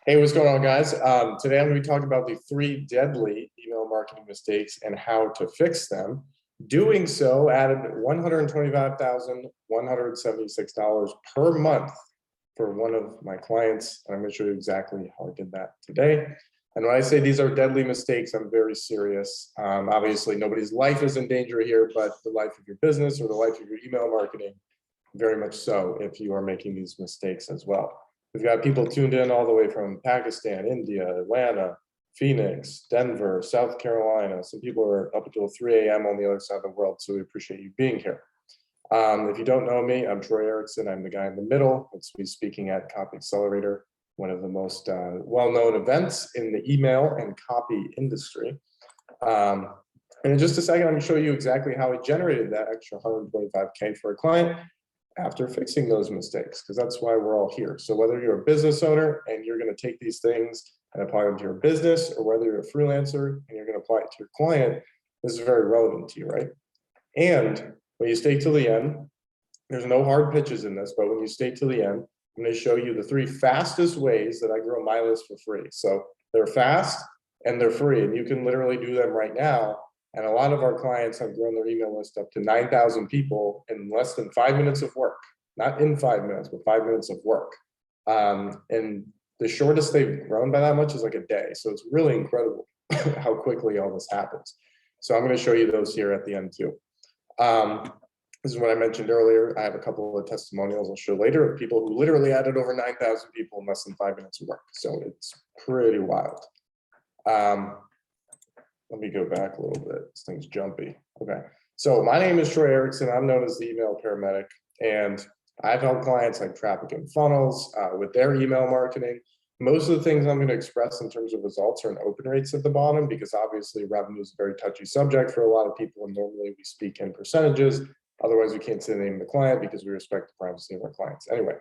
Hey, what's going on, guys? Today I'm going to be talking about the 3 deadly email marketing mistakes and how to fix them. Doing so added $125,176 per month for one of my clients, and I'm going to show you exactly how I did that today. And when I say these are deadly mistakes, I'm very serious. Obviously, nobody's life is in danger here, but the life of your business or the life of your email marketing, very much so if you are making these mistakes as well. We've got people tuned in all the way from Pakistan, India, Atlanta, Phoenix, Denver, South Carolina. Some people are up until 3 a.m. on the other side of the world, so we appreciate you being here. If you don't know me, I'm Troy Erickson. I'm the guy in the middle. It's me speaking at Copy Accelerator, one of the most well-known events in the email and copy industry. And in just a second, I'm going to show you exactly how I generated that extra $125K for a client after fixing those mistakes, because that's why we're all here. So whether you're a business owner and you're going to take these things and apply them to your business, or whether you're a freelancer and you're going to apply it to your client, this is very relevant to you, right? And when you stay till the end, there's no hard pitches in this, but when you stay till the end, I'm going to show you the 3 fastest ways that I grow my list for free. So they're fast and they're free, and you can literally do them right now. And a lot of our clients have grown their email list up to 9,000 people in less than 5 minutes of work. Not in 5 minutes, but 5 minutes of work. And the shortest they've grown by that much is like a day. So it's really incredible how quickly all this happens. So I'm going to show you those here at the end too. This is what I mentioned earlier. I have a couple of testimonials I'll show later of people who literally added over 9,000 people in less than 5 minutes of work. So it's pretty wild. Let me go back a little bit. This thing's jumpy. Okay. So my name is Troy Erickson. I'm known as the email paramedic, and I've helped clients like Traffic and Funnels with their email marketing. Most of the things I'm going to express in terms of results are in open rates at the bottom, because obviously revenue is a very touchy subject for a lot of people, and normally we speak in percentages. Otherwise, we can't say the name of the client because we respect the privacy of our clients. Anyway,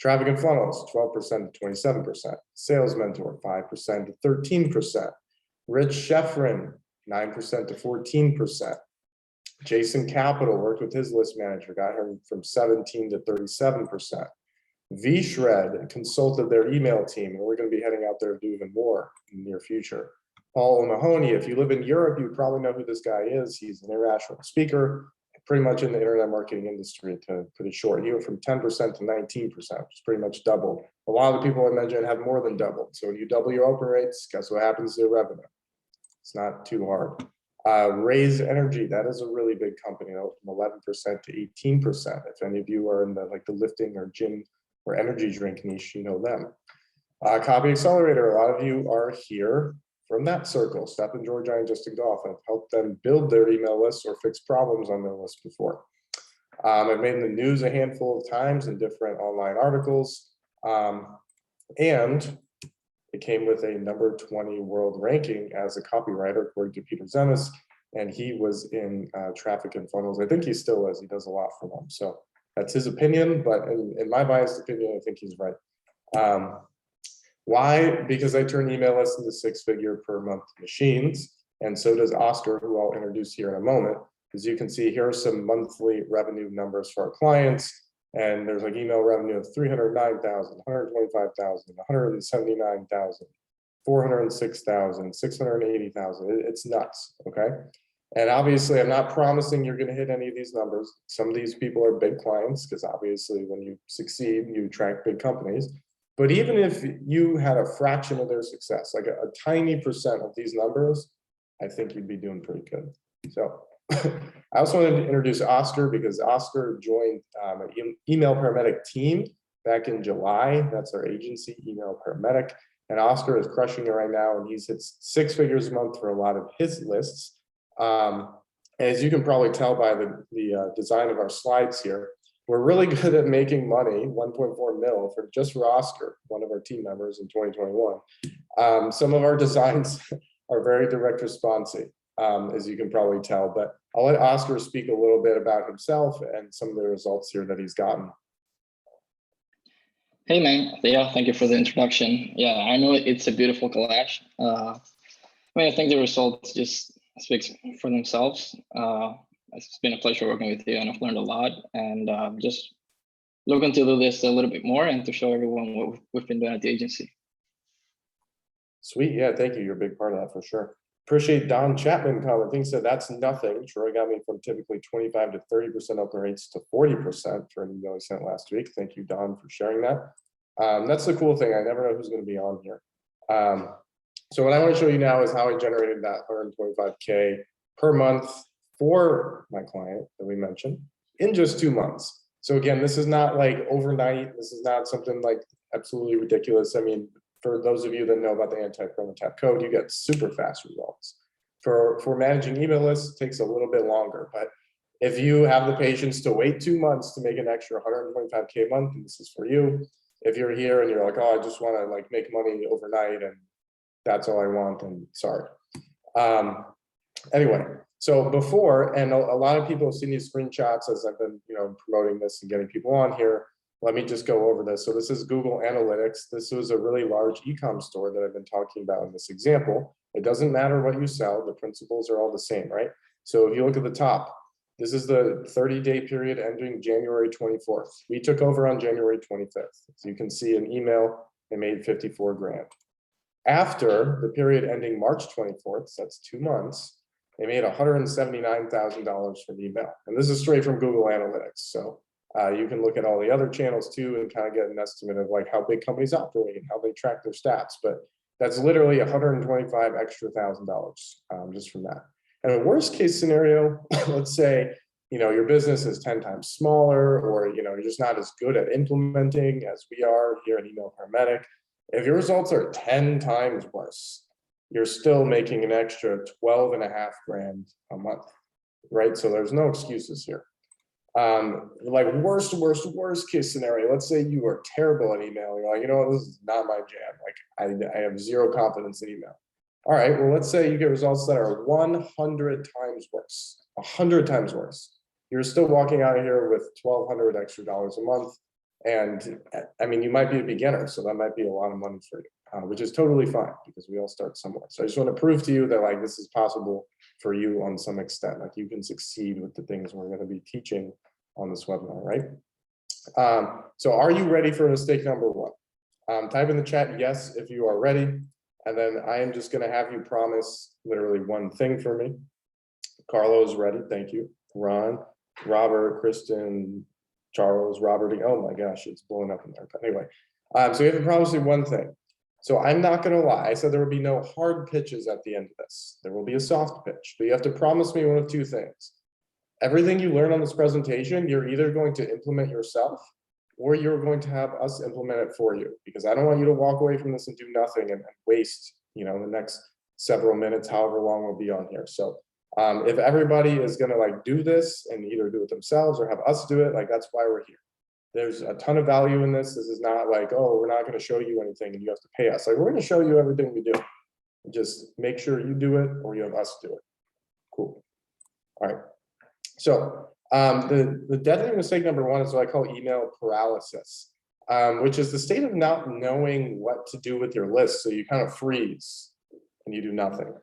Traffic and Funnels, 12% to 27%. Sales Mentor, 5% to 13%. Rich Sheffrin, 9% to 14%. Jason Capital worked with his list manager, got him from 17 to 37%. V-Shred consulted their email team, and we're going to be heading out there to do even more in the near future. Paul O'Mahony, if you live in Europe, you probably know who this guy is. He's an international speaker, pretty much in the internet marketing industry, to put it short. He went from 10% to 19%, which is pretty much doubled. A lot of the people I mentioned have more than doubled. So when you double your open rates, guess what happens to your revenue? It's not too hard. Raise Energy, that is a really big company, from 11% to 18%. If any of you are in the lifting or gym or energy drink niche, you know them. Copy Accelerator, a lot of you are here from that circle. Stephen, Georgia, and Justin Goff. I've helped them build their email lists or fix problems on their list before. I've made the news a handful of times in different online articles. And it came with a number 20 world ranking as a copywriter, according to Peter Zemes, and he was in Traffic and Funnels. I think he still is. He does a lot for them. So that's his opinion, but in my biased opinion, I think he's right. Why? Because I turn email lists into 6-figure per month machines, and so does Oscar, who I'll introduce here in a moment. As you can see, here are some monthly revenue numbers for our clients. And there's like email revenue of 309,000, 125,000, 179,000, 406,000, 680,000. It's nuts, okay? And obviously, I'm not promising you're going to hit any of these numbers. Some of these people are big clients, because obviously, when you succeed, you attract big companies. But even if you had a fraction of their success, like a tiny percent of these numbers, I think you'd be doing pretty good. So I also wanted to introduce Oscar, because Oscar joined an email paramedic team back in July. That's our agency, Email Paramedic. And Oscar is crushing it right now, and he's hit 6 figures a month for a lot of his lists. As you can probably tell by the design of our slides here, we're really good at making money, 1.4 mil just for Oscar, one of our team members in 2021. Some of our designs are very direct responsive, as you can probably tell, but I'll let Oscar speak a little bit about himself and some of the results here that he's gotten. Hey man, yeah, thank you for the introduction. Yeah, I know it's a beautiful collage. I think the results just speaks for themselves. It's been a pleasure working with you, and I've learned a lot, and just looking to do this a little bit more and to show everyone what we've been doing at the agency. Sweet, yeah, thank you. You're a big part of that for sure. Appreciate Don Chapman commenting, said that's nothing. Troy got me from typically 25 to 30% open rates to 40% for an email he sent last week. Thank you, Don, for sharing that. That's the cool thing. I never know who's going to be on here. So what I want to show you now is how I generated that 125K per month for my client that we mentioned in just 2 months. So again, this is not like overnight. This is not something like absolutely ridiculous. I mean, for those of you that know about the anti-promo tap code, you get super fast results. For managing email lists, it takes a little bit longer, but if you have the patience to wait 2 months to make an extra 125K a month, and this is for you. If you're here and you're like, oh, I just want to like make money overnight and that's all I want, and sorry. Anyway, so before, and a lot of people have seen these screenshots as I've been, promoting this and getting people on here. Let me just go over this. So this is Google Analytics. This was a really large e-com store that I've been talking about in this example. It doesn't matter what you sell, the principles are all the same, right? So if you look at the top, this is the 30-day period ending January 24th. We took over on January 25th. So you can see an email, they made 54 grand. After the period ending March 24th, so that's 2 months, they made $179,000 from email. And this is straight from Google Analytics. So you can look at all the other channels too and kind of get an estimate of like how big companies operate and how they track their stats. But that's literally 125 extra $1,000 just from that. And a worst case scenario, let's say, your business is 10 times smaller, or, you're just not as good at implementing as we are here at Email Paramedic. If your results are 10 times worse, you're still making an extra 12.5 grand a month, right? So there's no excuses here. Like worst case scenario, let's say you are terrible at email. You're like, this is not my jam. Like I have zero confidence in email. All right, well, let's say you get results that are 100 times worse, 100 times worse. You're still walking out of here with $1,200 extra dollars a month. And I mean, you might be a beginner, so that might be a lot of money for you, which is totally fine because we all start somewhere. So I just want to prove to you that like this is possible for you on some extent, like you can succeed with the things we're going to be teaching on this webinar, right? So are you ready for mistake number 1? Type in the chat yes if you are ready, and then I am just going to have you promise literally one thing for me. Carlo is ready, thank you. Ron, Robert, Kristen, Charles, Robert, oh my gosh, it's blowing up in there. But anyway, so you have to promise me one thing. So I'm not going to lie. I said there will be no hard pitches at the end of this. There will be a soft pitch, but you have to promise me one of 2 things. Everything you learn on this presentation, you're either going to implement yourself or you're going to have us implement it for you, because I don't want you to walk away from this and do nothing and waste, the next several minutes, however long we'll be on here. So if everybody is going to like do this and either do it themselves or have us do it, like that's why we're here. There's a ton of value in this. This is not like, oh, we're not going to show you anything and you have to pay us. Like we're going to show you everything we do. Just make sure you do it or you have us do it. Cool. All right. So the deadly mistake number 1 is what I call email paralysis, which is the state of not knowing what to do with your list. So you kind of freeze and you do nothing.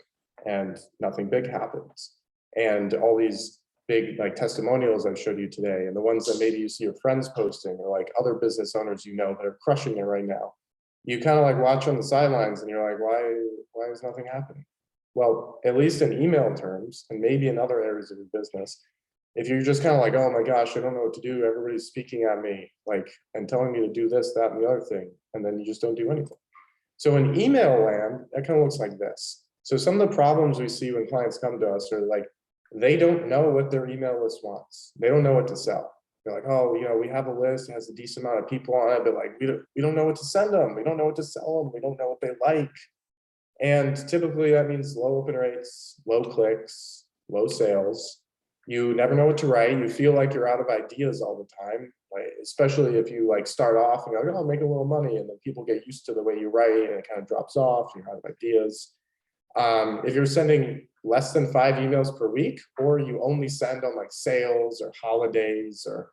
And nothing big happens. And all these big like testimonials I showed you today, and the ones that maybe you see your friends posting, or like other business owners that are crushing it right now, you kind of like watch on the sidelines and you're like, why is nothing happening? Well, at least in email terms, and maybe in other areas of your business, if you're just kind of like, oh my gosh, I don't know what to do, everybody's speaking at me, like, and telling me to do this, that, and the other thing, and then you just don't do anything. So in email land, that kind of looks like this. So some of the problems we see when clients come to us are like, they don't know what their email list wants. They don't know what to sell. They're like, oh, we have a list, it has a decent amount of people on it, but like, we don't know what to send them. We don't know what to sell them. We don't know what they like. And typically that means low open rates, low clicks, low sales. You never know what to write. You feel like you're out of ideas all the time, like, especially if you like start off and you're like, oh, I'll make a little money. And then people get used to the way you write and it kind of drops off. You're out of ideas. If you're sending less than 5 emails per week, or you only send on like sales or holidays or,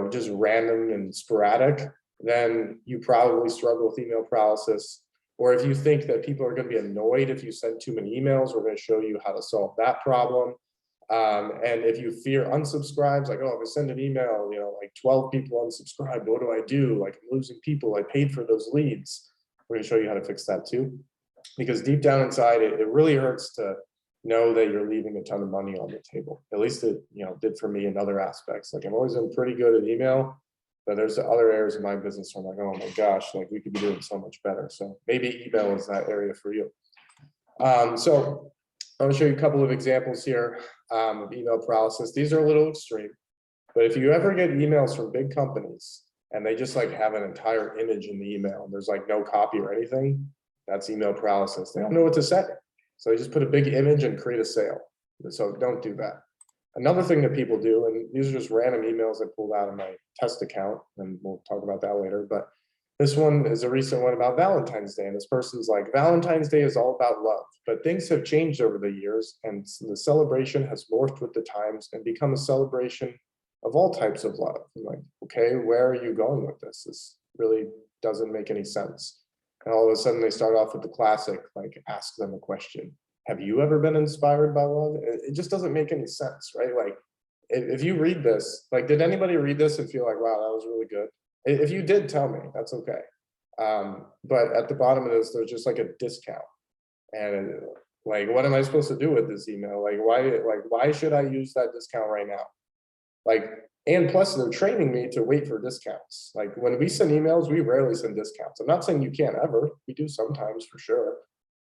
just random and sporadic, then you probably struggle with email paralysis. Or if you think that people are going to be annoyed if you send too many emails, we're going to show you how to solve that problem. And if you fear unsubscribes, like, oh, if I send an email, like 12 people unsubscribed, what do I do? Like I'm losing people, I paid for those leads. We're going to show you how to fix that too. because deep down inside, it really hurts to know that you're leaving a ton of money on the table. At least it, did for me in other aspects. Like I've always been pretty good at email, but there's other areas of my business where I'm like, oh my gosh, like we could be doing so much better. So maybe email is that area for you. So I'm going to show you a couple of examples here of email paralysis. These are a little extreme, but if you ever get emails from big companies and they just like have an entire image in the email and there's like no copy or anything, that's email paralysis. They don't know what to say. So they just put a big image and create a sale. So don't do that. Another thing that people do, and these are just random emails I pulled out of my test account, and we'll talk about that later, but this one is a recent one about Valentine's Day, and this person's like, Valentine's Day is all about love, but things have changed over the years, and the celebration has morphed with the times and become a celebration of all types of love. I'm like, okay, where are you going with this? This really doesn't make any sense. And all of a sudden they start off with the classic, like ask them a question. Have you ever been inspired by love? It just doesn't make any sense, right? Like if you read this, like, did anybody read this and feel like, wow, that was really good? If you did, tell me, that's okay. But at the bottom of this, there's just like a discount. And like, what am I supposed to do with this email? Like, why should I use that discount right now? Like, and plus they're training me to wait for discounts. Like when we send emails, we rarely send discounts. I'm not saying you can't ever, we do sometimes for sure.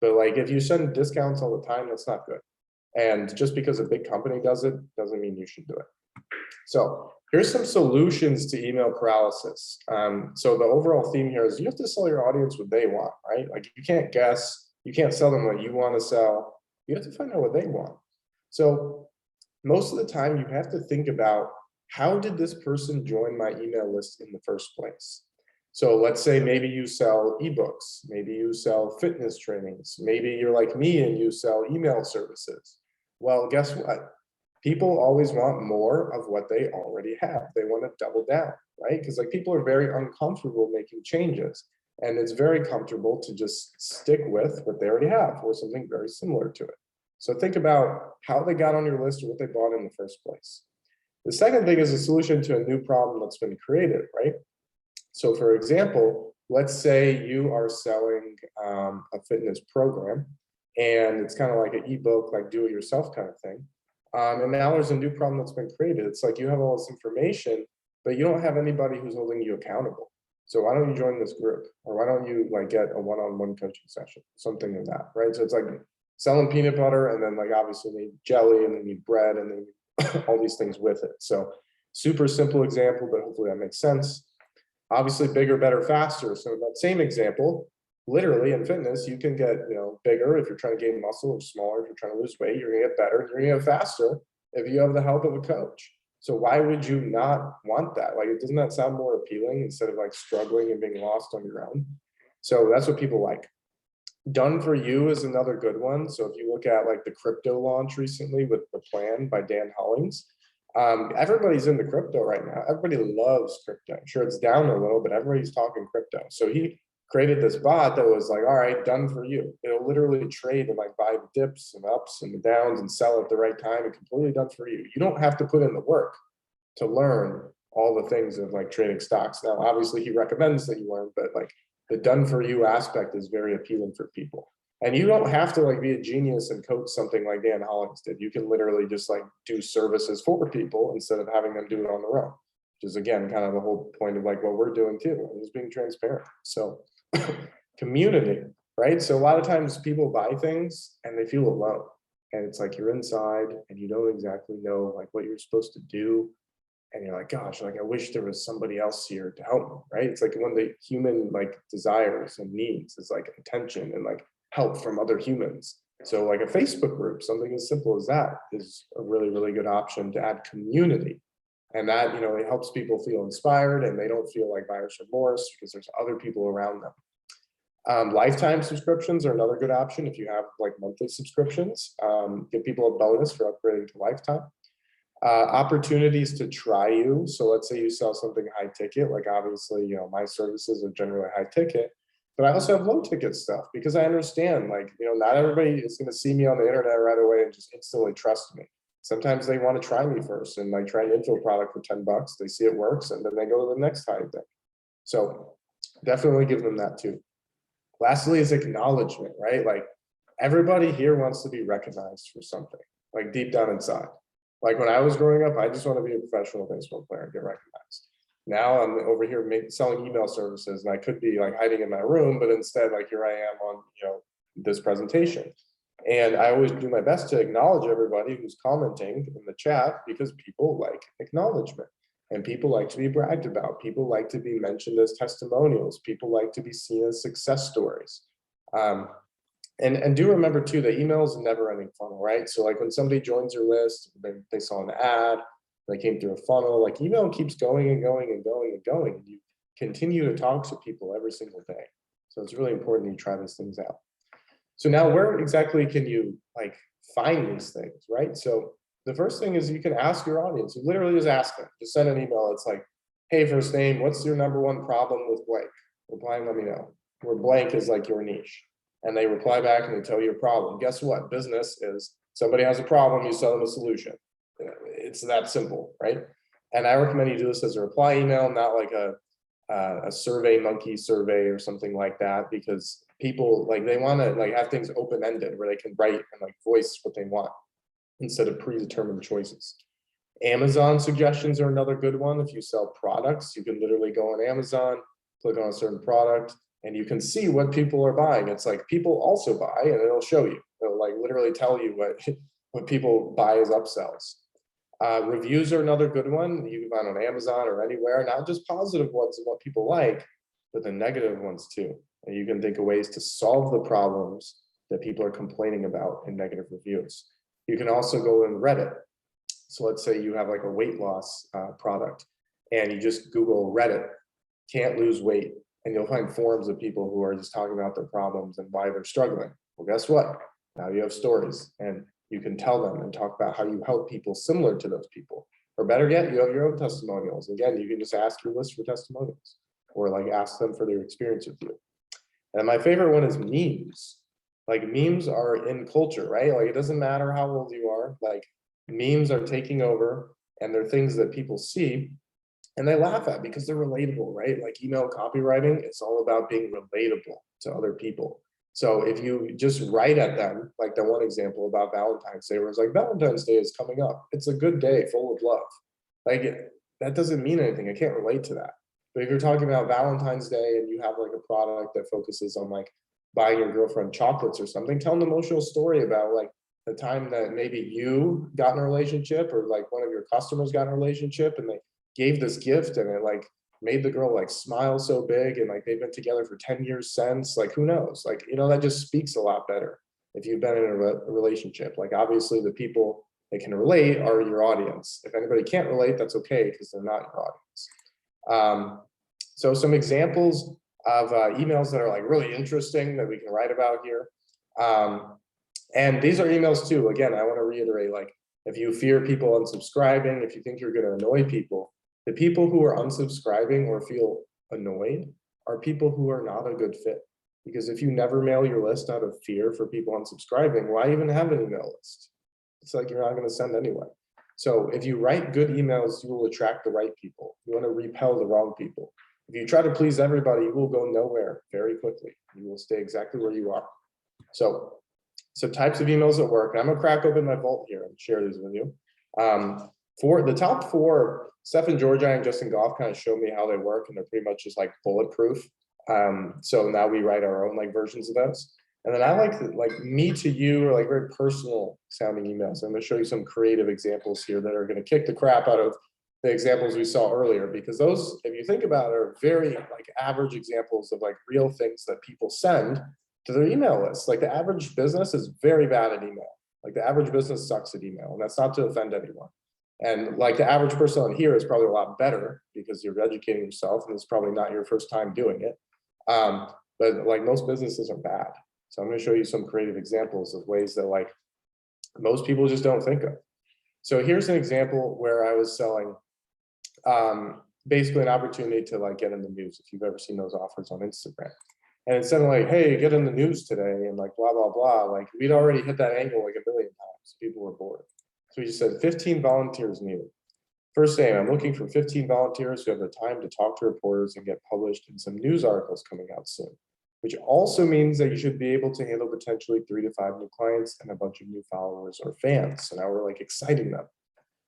But like if you send discounts all the time, that's not good. And just because a big company does it, doesn't mean you should do it. So here's some solutions to email paralysis. So the overall theme here is you have to sell your audience what they want, right? Like you can't guess, you can't sell them what you want to sell. You have to find out what they want. So most of the time you have to think about, how did this person join my email list in the first place? So let's say maybe you sell ebooks, maybe you sell fitness trainings, maybe you're like me and you sell email services. Well, guess what? People always want more of what they already have. They want to double down, right? Because like people are very uncomfortable making changes, and it's very comfortable to just stick with what they already have or something very similar to it. So think about how they got on your list or what they bought in the first place. The second thing is a solution to a new problem that's been created, right? So for example, let's say you are selling a fitness program, and it's kind of like an ebook, like do it yourself kind of thing. And now there's a new problem that's been created. It's like you have all this information, but you don't have anybody who's holding you accountable. So why don't you join this group? Or why don't you like get a one-on-one coaching session, something like that, right? So it's like selling peanut butter, and then like obviously they need jelly, and they need bread, and then all these things with it. So super simple example, but hopefully that makes sense. Obviously bigger, better, faster. So that same example, literally in fitness, you can get bigger if you're trying to gain muscle, or smaller if you're trying to lose weight. You're gonna get better, you're gonna get faster if you have the help of a coach. So why would you not want that? Like, doesn't that sound more appealing instead of like struggling and being lost on your own? So that's what people like. Done for you is another good one. So if you look at like the crypto launch recently with The Plan by Dan Hollings, everybody's into crypto right now. Everybody loves crypto. I'm sure it's down a little, but everybody's talking crypto. So he created this bot that was like, all right, done for you. It'll literally trade and like buy the dips and ups and the downs and sell at the right time, and completely done for you. You don't have to put in the work to learn all the things of like trading stocks. Now, obviously he recommends that you learn, but like the done for you aspect is very appealing for people. And you don't have to like be a genius and coach something like Dan Hollings did. You can literally just like do services for people instead of having them do it on their own, which is again kind of the whole point of like what we're doing too, is being transparent. So community, right? So a lot of times people buy things and they feel alone, and it's like you're inside and you don't exactly know like what you're supposed to do. And you're like, gosh, like I wish there was somebody else here to help me, right? It's like one of the human like desires and needs is like attention and like help from other humans. So like a Facebook group, something as simple as that is a really, really good option to add community. And that, it helps people feel inspired, and they don't feel like buyer's remorse because there's other people around them. Lifetime subscriptions are another good option. If you have like monthly subscriptions, give people a bonus for upgrading to lifetime. Opportunities to try you. So let's say you sell something high ticket, like obviously, my services are generally high ticket, but I also have low ticket stuff because I understand like, not everybody is going to see me on the internet right away and just instantly trust me. Sometimes they want to try me first and like try an info product for $10. They see it works and then they go to the next high thing. So definitely give them that too. Lastly is acknowledgement, right? Like everybody here wants to be recognized for something, like deep down inside. Like when I was growing up, I just want to be a professional baseball player and get recognized. Now I'm over here selling email services, and I could be like hiding in my room, but instead, like here I am on, this presentation. And I always do my best to acknowledge everybody who's commenting in the chat, because people like acknowledgement and people like to be bragged about. People like to be mentioned as testimonials. People like to be seen as success stories. And do remember too, that email is a never ending funnel, right? So like when somebody joins your list, they saw an ad, they came through a funnel, like email keeps going and going and going and going. And you continue to talk to people every single day. So it's really important that you try these things out. So now where exactly can you like find these things, right? So the first thing is you can ask your audience. You literally just ask them, just send an email. It's like, hey, first name, what's your number one problem with blank? Reply and let me know. Where blank is like your niche. And they reply back and they tell you a problem. Guess what? Business is somebody has a problem, you sell them a solution. It's that simple, right? And I recommend you do this as a reply email, not like a survey monkey survey or something like that, because people like they want to like have things open-ended where they can write and like voice what they want instead of predetermined choices. Amazon suggestions are another good one. If you sell products, you can literally go on Amazon, click on a certain product, and you can see what people are buying. It's like people also buy, and it'll show you. It'll like literally tell you what people buy as upsells. Reviews are another good one. You can find on Amazon or anywhere, not just positive ones of what people like, but the negative ones too. And you can think of ways to solve the problems that people are complaining about in negative reviews. You can also go in Reddit. So let's say you have like a weight loss product, and you just Google Reddit, can't lose weight, and you'll find forums of people who are just talking about their problems and why they're struggling. Well, guess what? Now you have stories, and you can tell them and talk about how you help people similar to those people. Or better yet, you have your own testimonials. Again, you can just ask your list for testimonials, or like ask them for their experience with you. And my favorite one is memes. Like memes are in culture, right? Like it doesn't matter how old you are, like memes are taking over, and they're things that people see and they laugh at because they're relatable, right? Like email copywriting, it's all about being relatable to other people. So if you just write at them, like the one example about Valentine's Day, where it's like, Valentine's Day is coming up. It's a good day full of love. Like that doesn't mean anything. I can't relate to that. But if you're talking about Valentine's Day and you have like a product that focuses on like buying your girlfriend chocolates or something, tell an emotional story about like the time that maybe you got in a relationship, or like one of your customers got in a relationship and they gave this gift and it like made the girl like smile so big, and like they've been together for 10 years since. Like who knows, like that just speaks a lot better if you've been in a relationship. Like obviously the people that can relate are your audience. If anybody can't relate, that's okay, because they're not your audience. So some examples of emails that are like really interesting that we can write about here, and these are emails too. Again, I want to reiterate, like if you fear people unsubscribing, if you think you're going to annoy people, the people who are unsubscribing or feel annoyed are people who are not a good fit. Because if you never mail your list out of fear for people unsubscribing, why even have an email list? It's like you're not going to send anyway. So if you write good emails, you will attract the right people. You want to repel the wrong people. If you try to please everybody, you will go nowhere very quickly. You will stay exactly where you are. So types of emails that work. I'm going to crack open my vault here and share these with you. For the top four, Stephen Georgi and Justin Goff kind of showed me how they work, and they're pretty much just like bulletproof. So now we write our own like versions of those. And then I like me to you, or like very personal sounding emails. I'm going to show you some creative examples here that are going to kick the crap out of the examples we saw earlier, because those, if you think about it, are very like average examples of like real things that people send to their email list. Like the average business is very bad at email. Like the average business sucks at email, and that's not to offend anyone. And like the average person on here is probably a lot better because you're educating yourself, and it's probably not your first time doing it. But like most businesses are bad. So I'm going to show you some creative examples of ways that like most people just don't think of. So here's an example where I was selling basically an opportunity to like get in the news, if you've ever seen those offers on Instagram. And instead of like, hey, get in the news today and like blah, blah, blah, like we'd already hit that angle like a million times. People were bored. So we just said 15 volunteers needed. First name, I'm looking for 15 volunteers who have the time to talk to reporters and get published in some news articles coming out soon. which also means that you should be able to handle potentially 3 to 5 new clients and a bunch of new followers or fans. So now we're like exciting them.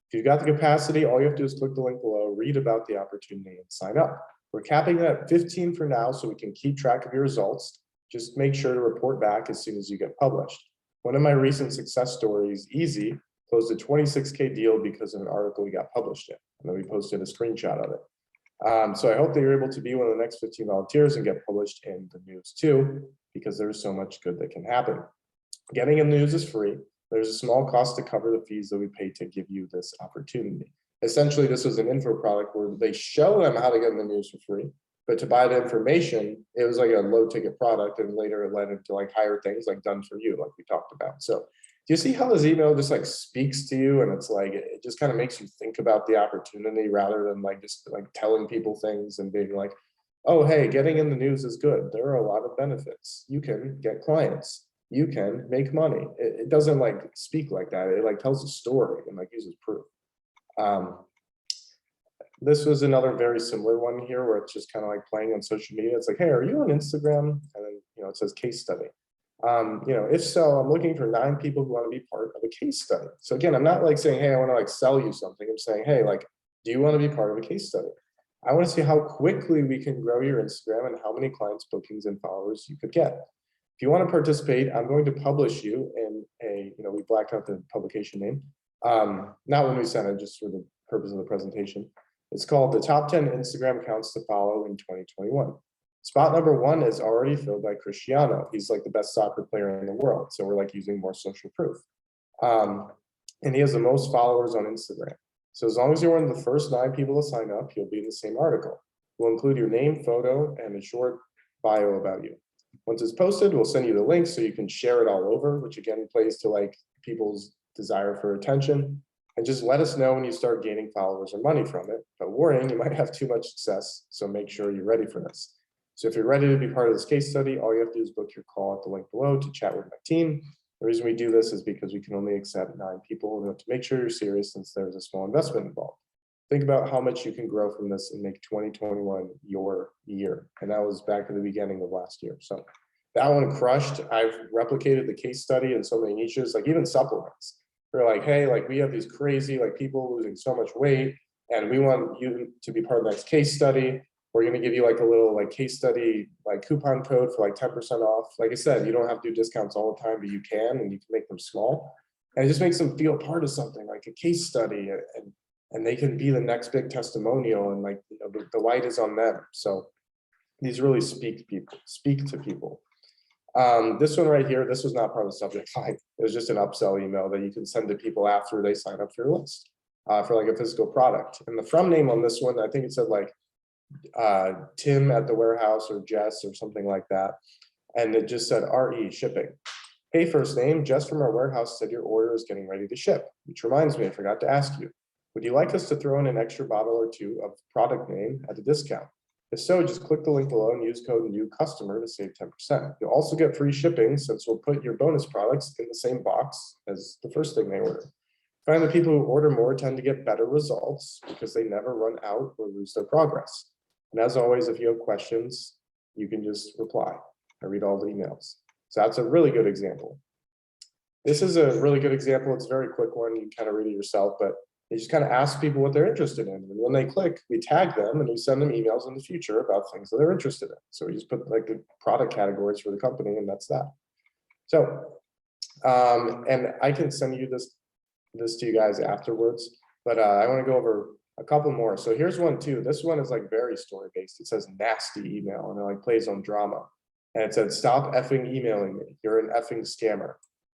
If you've got the capacity, all you have to do is click the link below, read about the opportunity, and sign up. We're capping it at 15 for now so we can keep track of your results. Just make sure to report back as soon as you get published. One of my recent success stories, Easy, closed a 26K deal because of an article we got published in. And then we posted a screenshot of it. So I hope that you're able to be one of the next 15 volunteers and get published in the news too, because there's so much good that can happen. Getting in the news is free. There's a small cost to cover the fees that we pay to give you this opportunity. Essentially, this was an info product where they show them how to get in the news for free, but to buy the information, it was like a low ticket product, and later it led into like higher things like done for you, like we talked about. So do you see how this email just like speaks to you, and it's like, it just kind of makes you think about the opportunity rather than like just like telling people things and being like, oh, hey, getting in the news is good. There are a lot of benefits. You can get clients. You can make money. It doesn't like speak like that. It like tells a story and like uses proof. This was another very similar one here where it's just kind of like playing on social media. It's like, hey, are you on Instagram? And then, it says case study. If so, I'm looking for 9 people who want to be part of a case study. So again, I'm not like saying, hey, I want to like sell you something. I'm saying, hey, like, do you want to be part of a case study? I want to see how quickly we can grow your Instagram and how many clients, bookings, and followers you could get. If you want to participate, I'm going to publish you in a, we blacked out the publication name. Not when we sent it, just for the purpose of the presentation. It's called the top 10 Instagram accounts to follow in 2021. Spot number 1 is already filled by Cristiano. He's like the best soccer player in the world. So we're like using more social proof. And he has the most followers on Instagram. So as long as you're one of the first 9 people to sign up, you'll be in the same article. We'll include your name, photo, and a short bio about you. Once it's posted, we'll send you the link so you can share it all over, which again plays to like people's desire for attention. And just let us know when you start gaining followers or money from it. But warning, you might have too much success, so make sure you're ready for this. So if you're ready to be part of this case study, all you have to do is book your call at the link below to chat with my team. The reason we do this is because we can only accept 9 people. We have to make sure you're serious since there's a small investment involved. Think about how much you can grow from this and make 2021 your year. And that was back at the beginning of last year. So that one crushed. I've replicated the case study in so many niches, like even supplements. They're like, hey, like we have these crazy like people losing so much weight, and we want you to be part of the next case study. We're going to give you like a little like case study like coupon code for like 10% off. Like I said, you don't have to do discounts all the time, but you can, and you can make them small. And it just makes them feel part of something like a case study, and they can be the next big testimonial, and like the light is on them. So these really speak to people. This one right here, this was not part of the subject line. It was just an upsell email that you can send to people after they sign up for your list for like a physical product. And the from name on this one, I think it said like Tim at the warehouse or Jess or something like that. And it just said RE shipping. Hey, first name, Jess from our warehouse said your order is getting ready to ship, which reminds me, I forgot to ask you, would you like us to throw in an extra bottle or 2 of product name at a discount? If so, just click the link below and use code new customer to save 10%. You'll also get free shipping since we'll put your bonus products in the same box as the first thing they order. Find the people who order more tend to get better results because they never run out or lose their progress. And as always, if you have questions, you can just reply. I read all the emails. So that's a really good example. This is a really good example. It's a very quick one. You can kind of read it yourself, but they just kind of ask people what they're interested in. And when they click, we tag them and we send them emails in the future about things that they're interested in. So we just put like the product categories for the company, and that's that. So, and I can send you this to you guys afterwards, but I want to go over a couple more. So here's one too. This one is like very story based. It says nasty email, and it like plays on drama. And it said, stop effing emailing me. You're an effing scammer.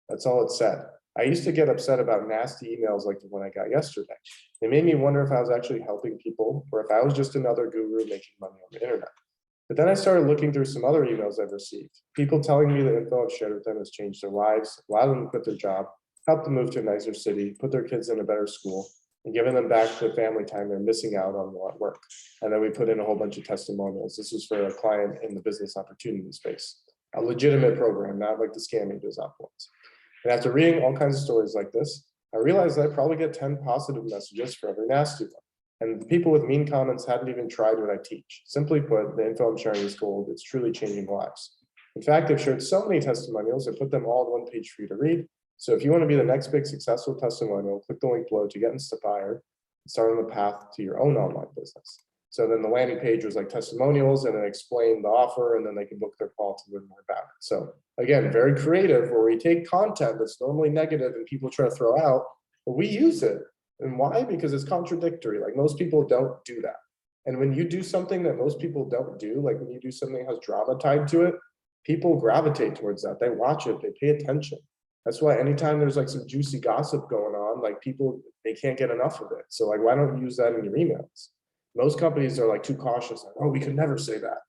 That's all it said. I used to get upset about nasty emails like the one I got yesterday. It made me wonder if I was actually helping people or if I was just another guru making money on the internet. But then I started looking through some other emails I've received. People telling me the info I've shared with them has changed their lives, allowed them to quit their job, helped them move to a nicer city, put their kids in a better school, and giving them back the family time they're missing out on while at work. And then we put in a whole bunch of testimonials. This was for a client in the business opportunity space, a legitimate program, not like the scamming does ones. And after reading all kinds of stories like this, I realized that I probably get 10 positive messages for every nasty one. And the people with mean comments hadn't even tried what I teach. Simply put, the info I'm sharing is gold. It's truly changing lives. In fact, they've shared so many testimonials and put them all on one page for you to read. So if you want to be the next big successful testimonial, click the link below to get inspired and start on the path to your own online business. So then the landing page was like testimonials and then explain the offer, and then they can book their call to learn more about it. So again, very creative, where we take content that's normally negative and people try to throw out, but we use it. And why? Because it's contradictory. Like most people don't do that. And when you do something that most people don't do, like when you do something that has drama tied to it, people gravitate towards that. They watch it, they pay attention. That's why anytime there's like some juicy gossip going on, like people, they can't get enough of it. So like, why don't you use that in your emails? Most companies are like too cautious, like, oh, we could never say that.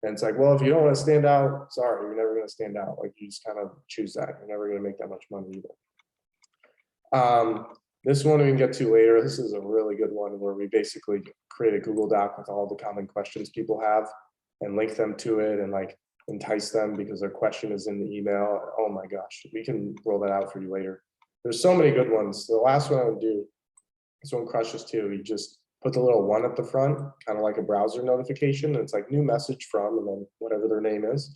And it's like, well, if you don't want to stand out, sorry, you're never going to stand out. Like you just kind of choose that. You're never going to make that much money either. This one we can get to later. This is a really good one where we basically create a Google Doc with all the common questions people have and link them to it and like entice them because their question is in the email. Oh my gosh, we can roll that out for you later. There's so many good ones. The last one I would do, this one crushes too. You just put the little one at the front, kind of like a browser notification. And it's like new message from, and then whatever their name is.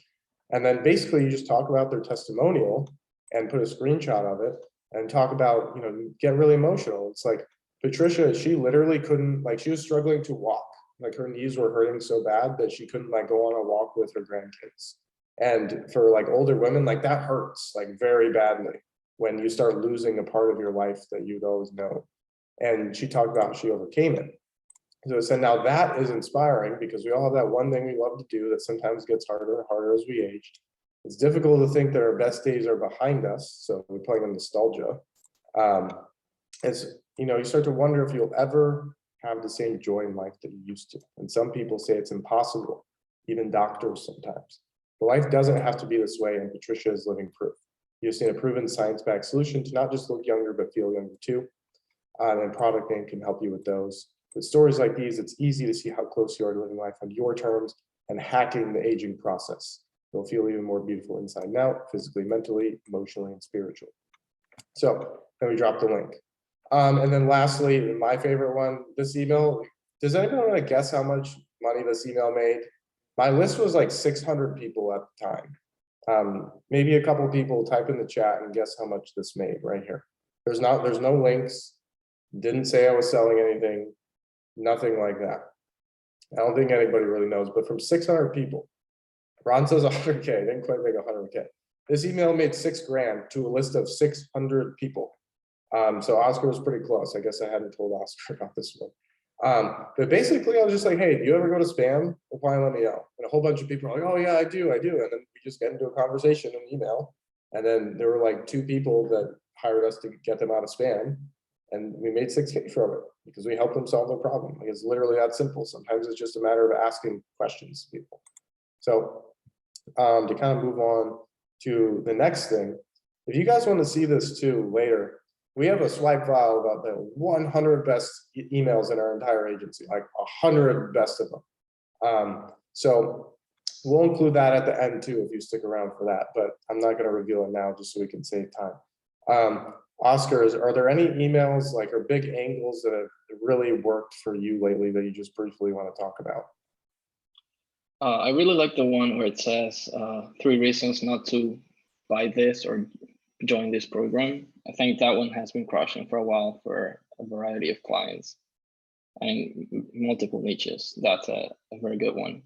And then basically you just talk about their testimonial and put a screenshot of it and talk about, you know, get really emotional. It's like Patricia, she literally couldn't, like she was struggling to walk. Like her knees were hurting so bad that she couldn't like go on a walk with her grandkids. And for like older women, like that hurts like very badly when you start losing a part of your life that you'd always known. And she talked about how she overcame it. So I said, now that is inspiring because we all have that one thing we love to do that sometimes gets harder and harder as we age. It's difficult to think that our best days are behind us. So we're playing on nostalgia. It's, you know, you start to wonder if you'll ever have the same joy in life that you used to. And some people say it's impossible, even doctors sometimes. But life doesn't have to be this way, and Patricia is living proof. You've seen a proven science-backed solution to not just look younger, but feel younger too. And Product Name can help you with those. With stories like these, it's easy to see how close you are to living life on your terms and hacking the aging process. You'll feel even more beautiful inside and out, physically, mentally, emotionally, and spiritually. So then we drop the link. And then lastly, my favorite one, this email. Does anyone want to guess how much money this email made? My list was like 600 people at the time. Maybe a couple people type in the chat and guess how much this made right here. There's no links. Didn't say I was selling anything. Nothing like that. I don't think anybody really knows, but from 600 people, Ron says 100K, didn't quite make 100K. This email made $6 grand to a list of 600 people. So Oscar was pretty close. I guess I hadn't told Oscar about this one. But basically I was just like, hey, do you ever go to spam? Reply and let me know. And a whole bunch of people are like, oh yeah, I do. And then we just get into a conversation in email. And then there were like 2 people that hired us to get them out of spam. And we made $6K from it because we helped them solve their problem. Like, it's literally that simple. Sometimes it's just a matter of asking questions to people. So to kind of move on to the next thing, if you guys want to see this too later, we have a swipe file about the 100 best emails in our entire agency, like 100 best of them. So we'll include that at the end too, if you stick around for that, but I'm not going to reveal it now just so we can save time. Oscar, are there any emails like or big angles that have really worked for you lately that you just briefly want to talk about? I really like the one where it says 3 reasons not to buy this or join this program. I think that one has been crushing for a while for a variety of clients and multiple niches. That's a very good one.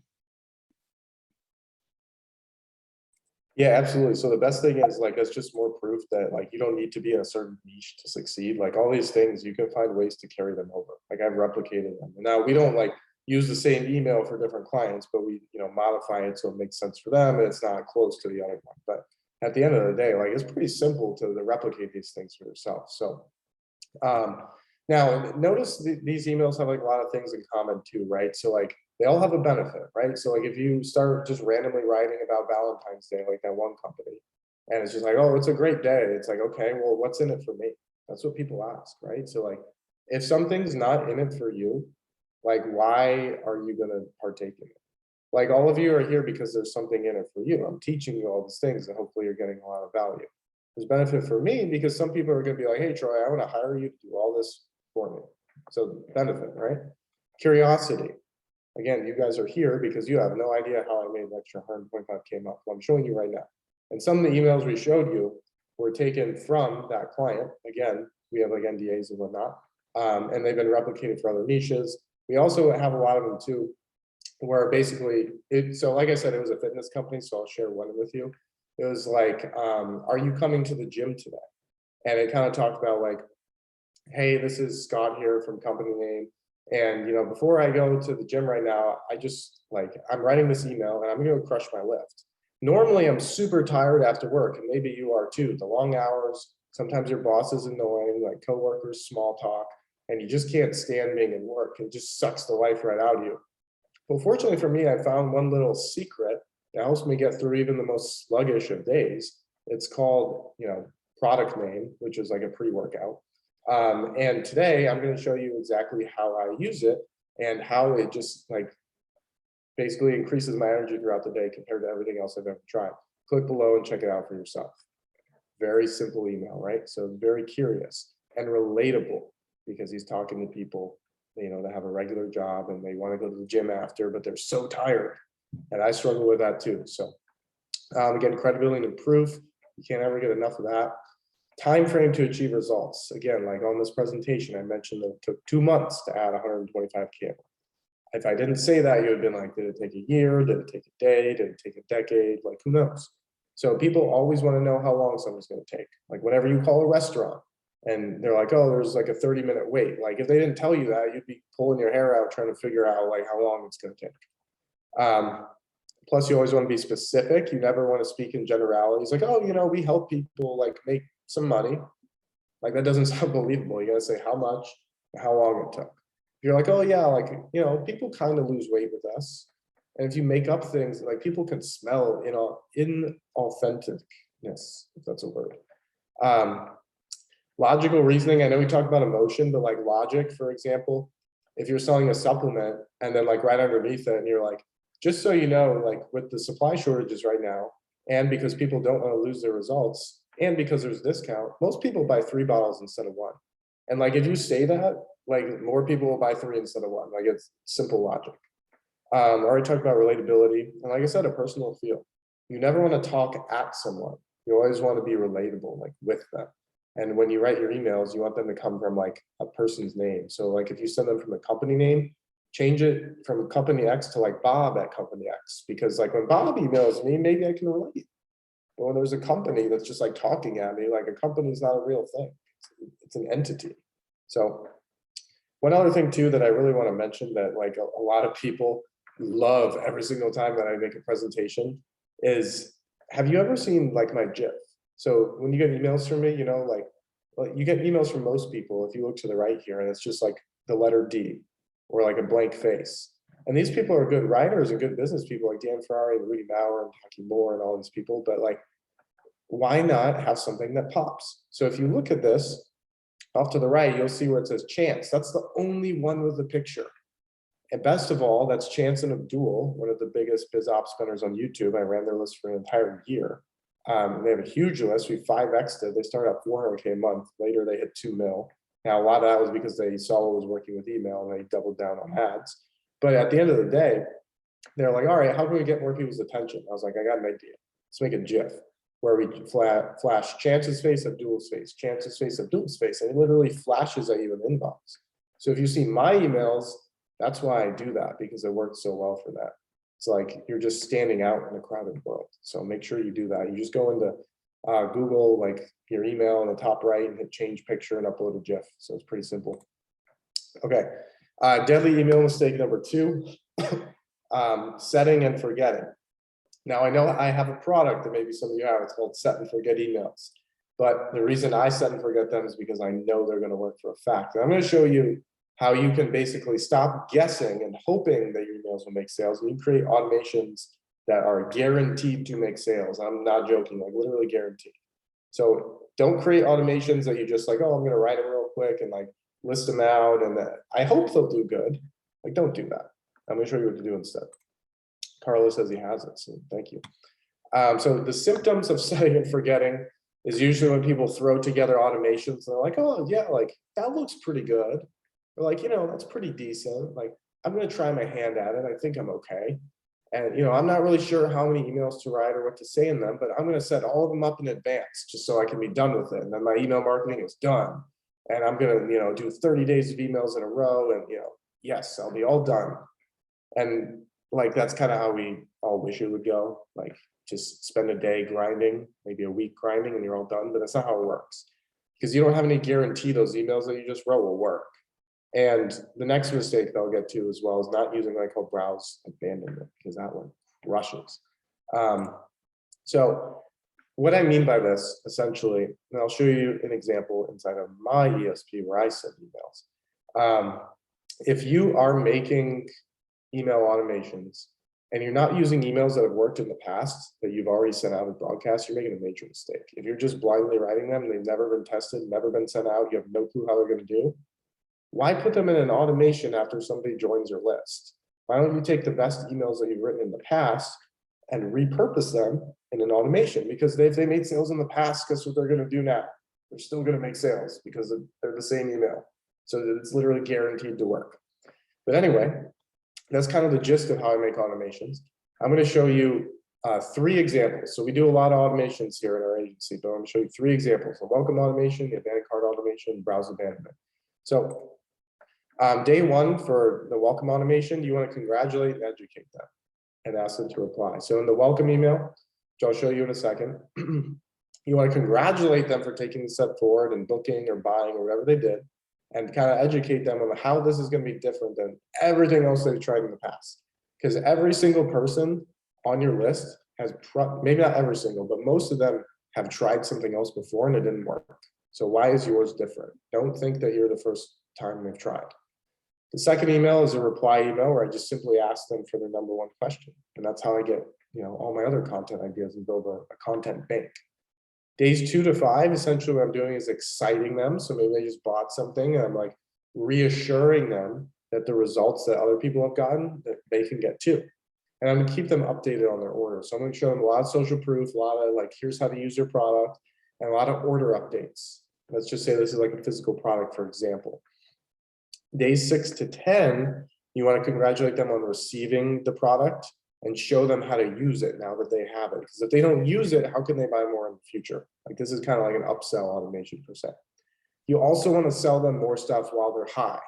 Yeah, absolutely. So the best thing is like, it's just more proof that like, you don't need to be in a certain niche to succeed. Like all these things, you can find ways to carry them over. Like I've replicated them. And now we don't like use the same email for different clients, but we, you know, modify it so it makes sense for them and it's not close to the other one. But at the end of the day, like it's pretty simple to replicate these things for yourself. So now notice these emails have like a lot of things in common too, right? So like they all have a benefit, right? So like if you start just randomly writing about Valentine's Day, like that one company, and it's just like, oh, it's a great day. It's like, okay, well, what's in it for me? That's what people ask, right? So like if something's not in it for you, like why are you gonna partake in it? Like all of you are here because there's something in it for you. I'm teaching you all these things and hopefully you're getting a lot of value. There's benefit for me because some people are gonna be like, hey, Troy, I wanna hire you to do all this for me. So benefit, right? Curiosity. Again, you guys are here because you have no idea how I made an extra 125K a month. Well, I'm showing you right now. And some of the emails we showed you were taken from that client. Again, we have like NDAs and whatnot. And they've been replicated for other niches. We also have a lot of them too, where basically so like I said, it was a fitness company, so I'll share one with you. It was like, are you coming to the gym today? And it kind of talked about like, hey, this is Scott here from company name. And before I go to the gym right now, I'm writing this email and I'm gonna go crush my lift. Normally I'm super tired after work, and maybe you are too. The long hours, sometimes your boss is annoying, like coworkers, small talk, and you just can't stand being in work. It just sucks the life right out of you. Well, fortunately for me, I found one little secret that helps me get through even the most sluggish of days. It's called, product name, which is like a pre-workout. And today I'm going to show you exactly how I use it and how it just like basically increases my energy throughout the day compared to everything else I've ever tried. Click below and check it out for yourself. Very simple email, right? So very curious and relatable, because he's talking to people, that have a regular job and they want to go to the gym after, but they're so tired. And I struggle with that too. So again, credibility and proof. You can't ever get enough of that. Time frame to achieve results. Again, like on this presentation, I mentioned that it took 2 months to add 125K. If I didn't say that, you would have been like, did it take a year? Did it take a day? Did it take a decade? Like, who knows? So people always want to know how long something's going to take. Like whenever you call a restaurant and they're like, oh, there's like a 30-minute wait. Like if they didn't tell you that, you'd be pulling your hair out trying to figure out like how long it's going to take. Plus, you always want to be specific. You never want to speak in generalities. Like, oh, we help people like make some money. Like that doesn't sound believable. You got to say how much, and how long it took. If you're like, oh yeah, like, people kind of lose weight with us. And if you make up things, like people can smell inauthenticness, if that's a word. Logical reasoning. I know we talked about emotion, but like logic, for example, if you're selling a supplement and then like right underneath it, and you're like, just so you know, like with the supply shortages right now, and because people don't want to lose their results, and because there's discount, most people buy 3 bottles instead of 1. And like, if you say that, like more people will buy 3 instead of 1. Like it's simple logic. I already talked about relatability. And like I said, a personal feel. You never want to talk at someone. You always want to be relatable, like with them. And when you write your emails, you want them to come from like a person's name. So like if you send them from a company name, change it from company X to like Bob at company X, because like when Bob emails me, maybe I can relate. But when there's a company that's just like talking at me, like a company is not a real thing. It's an entity. So one other thing too that I really want to mention that like a lot of people love every single time that I make a presentation is, have you ever seen like my GIF? So when you get emails from me, like you get emails from most people, if you look to the right here, and it's just like the letter D or like a blank face. And these people are good writers and good business people like Dan Ferrari and Rudy Bauer and Hockey Moore and all these people, but like, why not have something that pops? So if you look at this off to the right, you'll see where it says Chance. That's the only one with the picture. And best of all, that's Chance and Abdul, one of the biggest biz ops spenders on YouTube. I ran their list for an entire year. They have a huge list. We 5x'd it. They started at 400K a month. Later, they hit 2 mil. Now, a lot of that was because they saw what was working with email and they doubled down on ads. But at the end of the day, they're like, all right, how can we get more people's attention? I was like, I got an idea. Let's make a GIF where we flash Chance's face, Abdul's face, Chance's face, Abdul's face, and it literally flashes at you in inbox. So if you see my emails, that's why I do that, because it works so well for that. It's like you're just standing out in a crowded world. So make sure you do that. You just go into Google, like your email in the top right, and hit change picture and upload a GIF. So it's pretty simple. Okay, deadly email mistake number 2, setting and forgetting. Now I know I have a product that maybe some of you have. It's called set and forget emails. But the reason I set and forget them is because I know they're going to work for a fact. And I'm going to show you how you can basically stop guessing and hoping that your emails will make sales, and you create automations that are guaranteed to make sales. I'm not joking, like literally guaranteed. So don't create automations that you just like, oh, I'm going to write them real quick and like list them out, and I hope they'll do good. Like, don't do that. I'm going to show you what to do instead. Carlos says he has it, so thank you. So the symptoms of setting and forgetting is usually when people throw together automations and they're like, oh yeah, like that looks pretty good. Or like, that's pretty decent. Like, I'm going to try my hand at it. I think I'm okay. And, I'm not really sure how many emails to write or what to say in them, but I'm going to set all of them up in advance just so I can be done with it. And then my email marketing is done. And I'm going to, do 30 days of emails in a row. And, yes, I'll be all done. And like, that's kind of how we all wish it would go. Like, just spend a day grinding, maybe a week grinding, and you're all done. But that's not how it works, because you don't have any guarantee those emails that you just wrote will work. And the next mistake they'll get to as well is not using what I call browse abandonment, because that one rushes. So what I mean by this, essentially, and I'll show you an example inside of my ESP where I send emails. If you are making email automations and you're not using emails that have worked in the past that you've already sent out as broadcast, you're making a major mistake. If you're just blindly writing them, they've never been tested, never been sent out, you have no clue how they're going to do, why put them in an automation after somebody joins your list? Why don't you take the best emails that you've written in the past and repurpose them in an automation? Because if they made sales in the past, guess what they're going to do now? They're still going to make sales because they're the same email. So it's literally guaranteed to work. But anyway, that's kind of the gist of how I make automations. I'm going to show you 3 examples. So we do a lot of automations here in our agency, but I'm going to show you 3 examples: the welcome automation, the abandoned cart automation, browse abandonment. So day 1 for the welcome automation, you want to congratulate and educate them and ask them to reply. So in the welcome email, which I'll show you in a second, you want to congratulate them for taking the step forward and booking or buying or whatever they did, and kind of educate them on how this is going to be different than everything else they've tried in the past. Because every single person on your list has, maybe not every single, but most of them have tried something else before and it didn't work. So why is yours different? Don't think that you're the first time they've tried. The second email is a reply email where I just simply ask them for their number 1 question. And that's how I get, all my other content ideas and build a content bank. Days 2 to 5, essentially what I'm doing is exciting them. So maybe they just bought something and I'm like reassuring them that the results that other people have gotten, that they can get too. And I'm gonna keep them updated on their order. So I'm gonna show them a lot of social proof, a lot of like, here's how to use your product, and a lot of order updates. Let's just say this is like a physical product, for example. Days 6 to 10, you want to congratulate them on receiving the product and show them how to use it now that they have it. Because if they don't use it, how can they buy more in the future? Like, this is kind of like an upsell automation per se. You also want to sell them more stuff while they're high.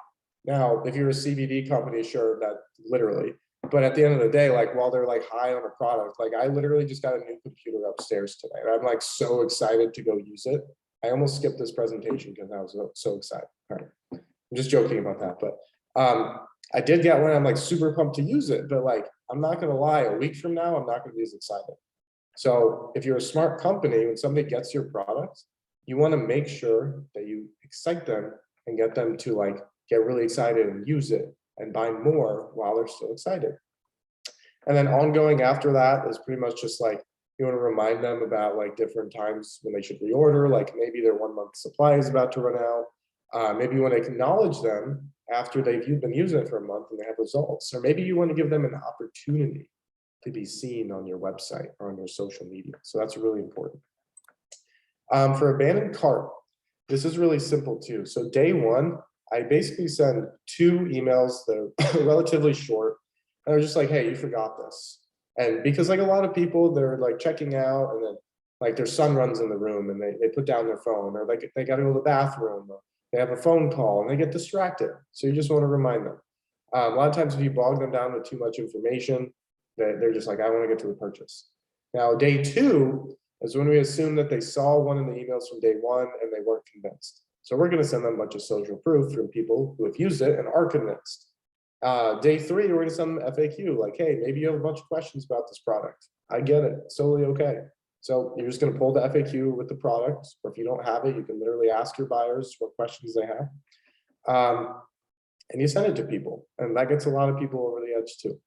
Now, if you're a CBD company, sure, that literally, but at the end of the day, like while they're like high on a product, like I literally just got a new computer upstairs today. And I'm like so excited to go use it. I almost skipped this presentation because I was so excited. All right. I'm just joking about that, but I did get one. I'm like super pumped to use it, but like, I'm not going to lie, a week from now, I'm not going to be as excited. So if you're a smart company, when somebody gets your product, you want to make sure that you excite them and get them to like get really excited and use it and buy more while they're still excited. And then ongoing after that is pretty much just like, you want to remind them about like different times when they should reorder, like maybe their 1 month supply is about to run out. Maybe you want to acknowledge them after they've been using it for a month and they have results. Or maybe you want to give them an opportunity to be seen on your website or on your social media. So that's really important. For abandoned cart, this is really simple too. So day 1, I basically send 2 emails that are relatively short. And they're just like, hey, you forgot this. And because like a lot of people, they're like checking out and then like their son runs in the room and they put down their phone, or like they got to go to the bathroom, or they have a phone call and they get distracted. So you just want to remind them. A lot of times if you bog them down with too much information, they're just like, I want to get to the purchase. Now, day 2 is when we assume that they saw one of the emails from day 1 and they weren't convinced. So we're going to send them a bunch of social proof from people who have used it and are convinced. Day 3, we're going to send them FAQ, like, hey, maybe you have a bunch of questions about this product. I get it, it's totally okay. So you're just going to pull the FAQ with the product, or if you don't have it, you can literally ask your buyers what questions they have. And you send it to people, and that gets a lot of people over the edge too.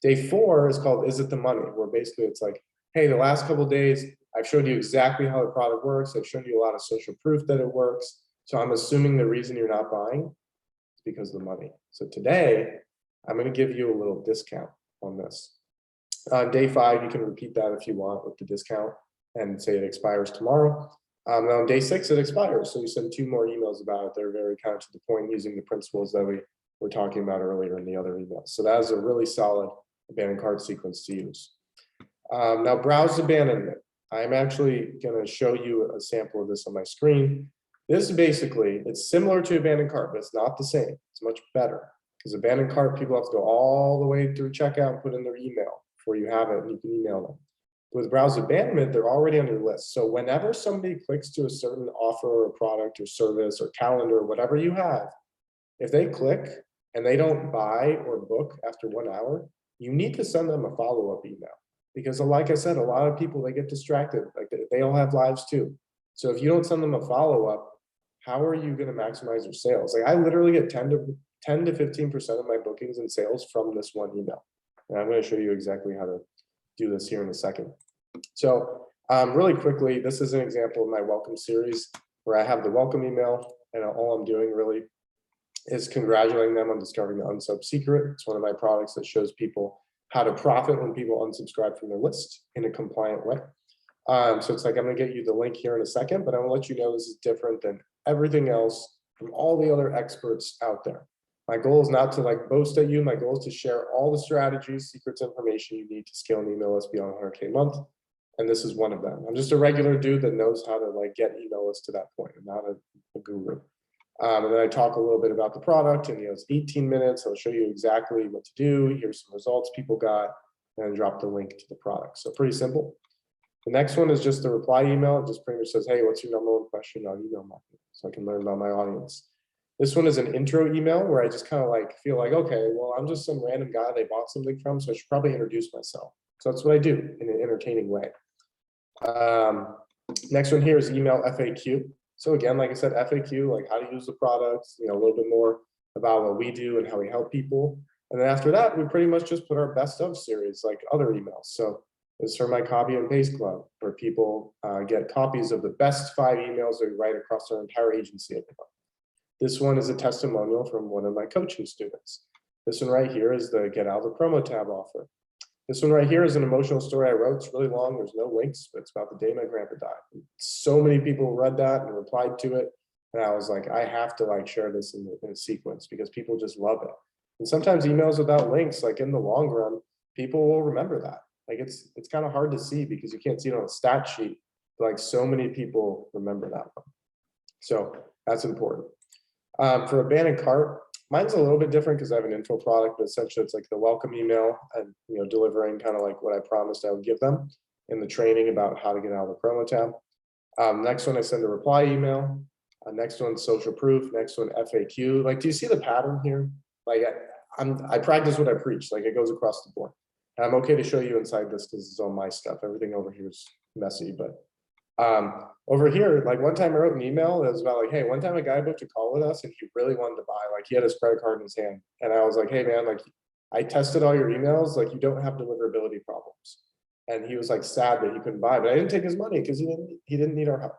Day 4 is called, is it the money? Where basically it's like, hey, the last couple of days, I've showed you exactly how the product works. I've shown you a lot of social proof that it works. So I'm assuming the reason you're not buying is because of the money. So today, I'm going to give you a little discount on this. On day 5, you can repeat that if you want with the discount and say it expires tomorrow. And on day 6, it expires. So you send 2 more emails about it. They're very kind of to the point, using the principles that we're talking about earlier in the other emails. So that is a really solid abandoned cart sequence to use. Now browse abandonment. I'm actually going to show you a sample of this on my screen. This basically, it's similar to abandoned cart, but it's not the same. It's much better because abandoned cart, people have to go all the way through checkout and put in their email before you have it and you can email them. With browse abandonment, they're already on your list. So whenever somebody clicks to a certain offer or product or service or calendar or whatever you have, if they click and they don't buy or book after 1 hour, you need to send them a follow-up email. Because like I said, a lot of people, they get distracted, like they all have lives too. So if you don't send them a follow-up, how are you going to maximize your sales? Like I literally get 10 to 15% of my bookings and sales from this one email. And I'm going to show you exactly how to do this here in a second. So really quickly, this is an example of my welcome series where I have the welcome email and all I'm doing really is congratulating them on discovering the unsub secret. It's one of my products that shows people how to profit when people unsubscribe from their list in a compliant way. So it's like, I'm gonna get you the link here in a second, but I wanna let you know this is different than everything else from all the other experts out there. My goal is not to like boast at you. My goal is to share all the strategies, secrets, information you need to scale an email list beyond 100K a month. And this is one of them. I'm just a regular dude that knows how to like get email lists to that point. I'm not a guru. And then I talk a little bit about the product and it's 18 minutes. I'll show you exactly what to do. Here's some results people got and then drop the link to the product. So pretty simple. The next one is just the reply email. It just pretty much says, hey, what's your number one question on email marketing? So I can learn about my audience. This one is an intro email where I just kind of like feel like, okay, well, I'm just some random guy they bought something from, so I should probably introduce myself. So that's what I do in an entertaining way. Next one here is email FAQ. So again, like I said, FAQ, like how to use the products, a little bit more about what we do and how we help people. And then after that, we pretty much just put our best of series like other emails. So this is for my copy and paste club where people get copies of the best 5 emails that we write across our entire agency every month. This one is a testimonial from one of my coaching students. This one right here is the get out of the promo tab offer. This one right here is an emotional story I wrote. It's really long. There's no links, but it's about the day my grandpa died. So many people read that and replied to it. And I was like, I have to like share this in a sequence because people just love it. And sometimes emails without links, like in the long run, people will remember that. Like it's kind of hard to see because you can't see it on a stat sheet. But like so many people remember that one. So that's important. For abandoned cart, mine's a little bit different because I have an info product, but essentially it's like the welcome email and delivering kind of like what I promised I would give them in the training about how to get out of the promo tab. Next one, I send a reply email. Next one, social proof. Next one, FAQ. Like, do you see the pattern here? Like, I practice what I preach. Like, it goes across the board. And I'm okay to show you inside this because it's all my stuff. Everything over here is messy, but over here, like one time I wrote an email that was about like, hey, one time a guy booked a call with us and he really wanted to buy, like he had his credit card in his hand. And I was like, hey man, like I tested all your emails, like you don't have deliverability problems. And he was like sad that he couldn't buy, but I didn't take his money because he didn't need our help.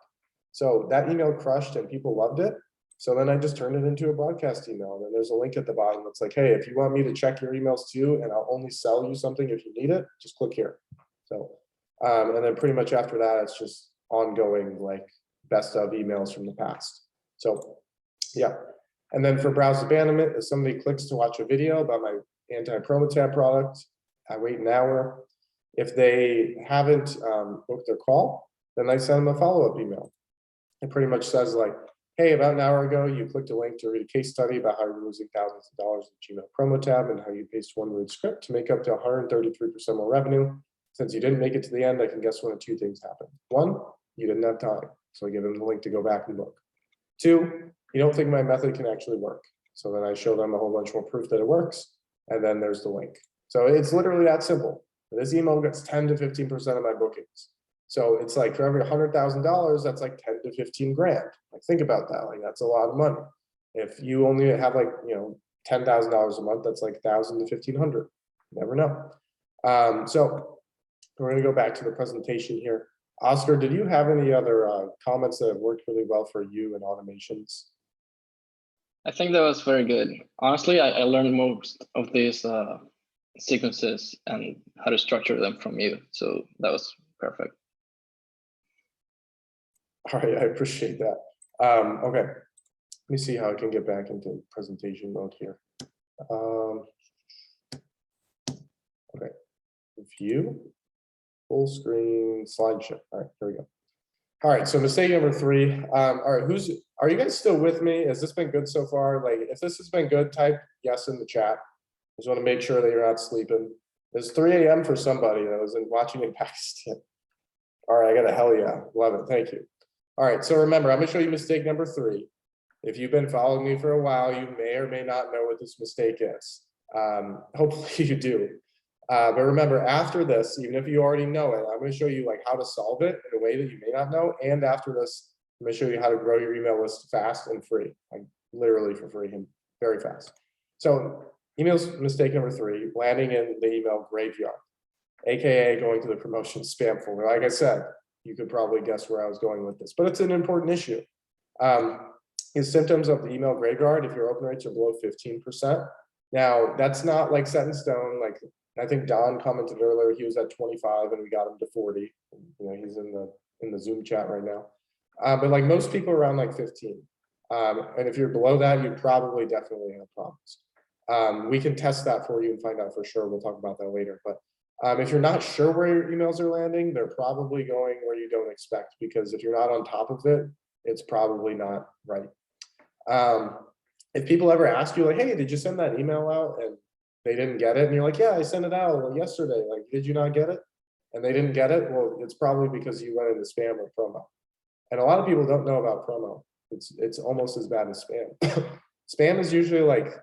So that email crushed and people loved it. So then I just turned it into a broadcast email. And then there's a link at the bottom that's like, hey, if you want me to check your emails too, and I'll only sell you something if you need it, just click here. So, and then pretty much after that, it's just ongoing like best of emails from the past. So yeah. And then for browse abandonment, if somebody clicks to watch a video about my anti-promo tab product, I wait an hour. If they haven't booked their call, then I send them a follow-up email. It pretty much says like, hey, about an hour ago, you clicked a link to read a case study about how you're losing thousands of dollars in Gmail promo tab and how you paste one-word script to make up to 133% more revenue. Since you didn't make it to the end, I can guess one of 2 things happened. 1, you didn't have time, so I give them the link to go back and book. 2, you don't think my method can actually work. So then I show them a whole bunch more proof that it works, and then there's the link. So it's literally that simple. This email gets 10 to 15% of my bookings. So it's like for every $100,000, that's like 10 to 15 grand. Like think about that, like that's a lot of money. If you only have like, $10,000 a month, that's like 1,000 to 1,500, you never know. So we're gonna go back to the presentation here. Oscar, did you have any other comments that have worked really well for you in automations? I think that was very good. Honestly, I learned most of these sequences and how to structure them from you. So that was perfect. All right, I appreciate that. Okay, let me see how I can get back into presentation mode here. Okay, view, full screen slideshow. All right, here we go. All right, so mistake number 3. All right, are you guys still with me? Has this been good so far? Like, if this has been good, type yes in the chat. Just want to make sure that you're not sleeping. It's 3 a.m. for somebody that was watching in Pakistan. All right, I got a hell yeah, love it, thank you. All right, so remember, I'm gonna show you mistake number 3. If you've been following me for a while, you may or may not know what this mistake is. Hopefully you do. But remember, after this, even if you already know it, I'm going to show you like how to solve it in a way that you may not know. And after this, I'm going to show you how to grow your email list fast and free, like literally for free and very fast. So emails mistake number 3, landing in the email graveyard, AKA going to the promotion spam folder. Like I said, you could probably guess where I was going with this, but it's an important issue. Is symptoms of the email graveyard if your open rates are below 15%. Now, that's not like set in stone. Like I think Don commented earlier, he was at 25 and we got him to 40. You know, he's in the Zoom chat right now. But like most people around like 15. And if you're below that, you probably definitely have problems. We can test that for you and find out for sure. We'll talk about that later. But if you're not sure where your emails are landing, they're probably going where you don't expect, because if you're not on top of it, it's probably not right. If people ever ask you like, hey, did you send that email out and they didn't get it? And you're like, yeah, I sent it out yesterday. Like, did you not get it? And they didn't get it. Well, it's probably because you went into spam or promo. And a lot of people don't know about promo. It's almost as bad as spam. Spam is usually like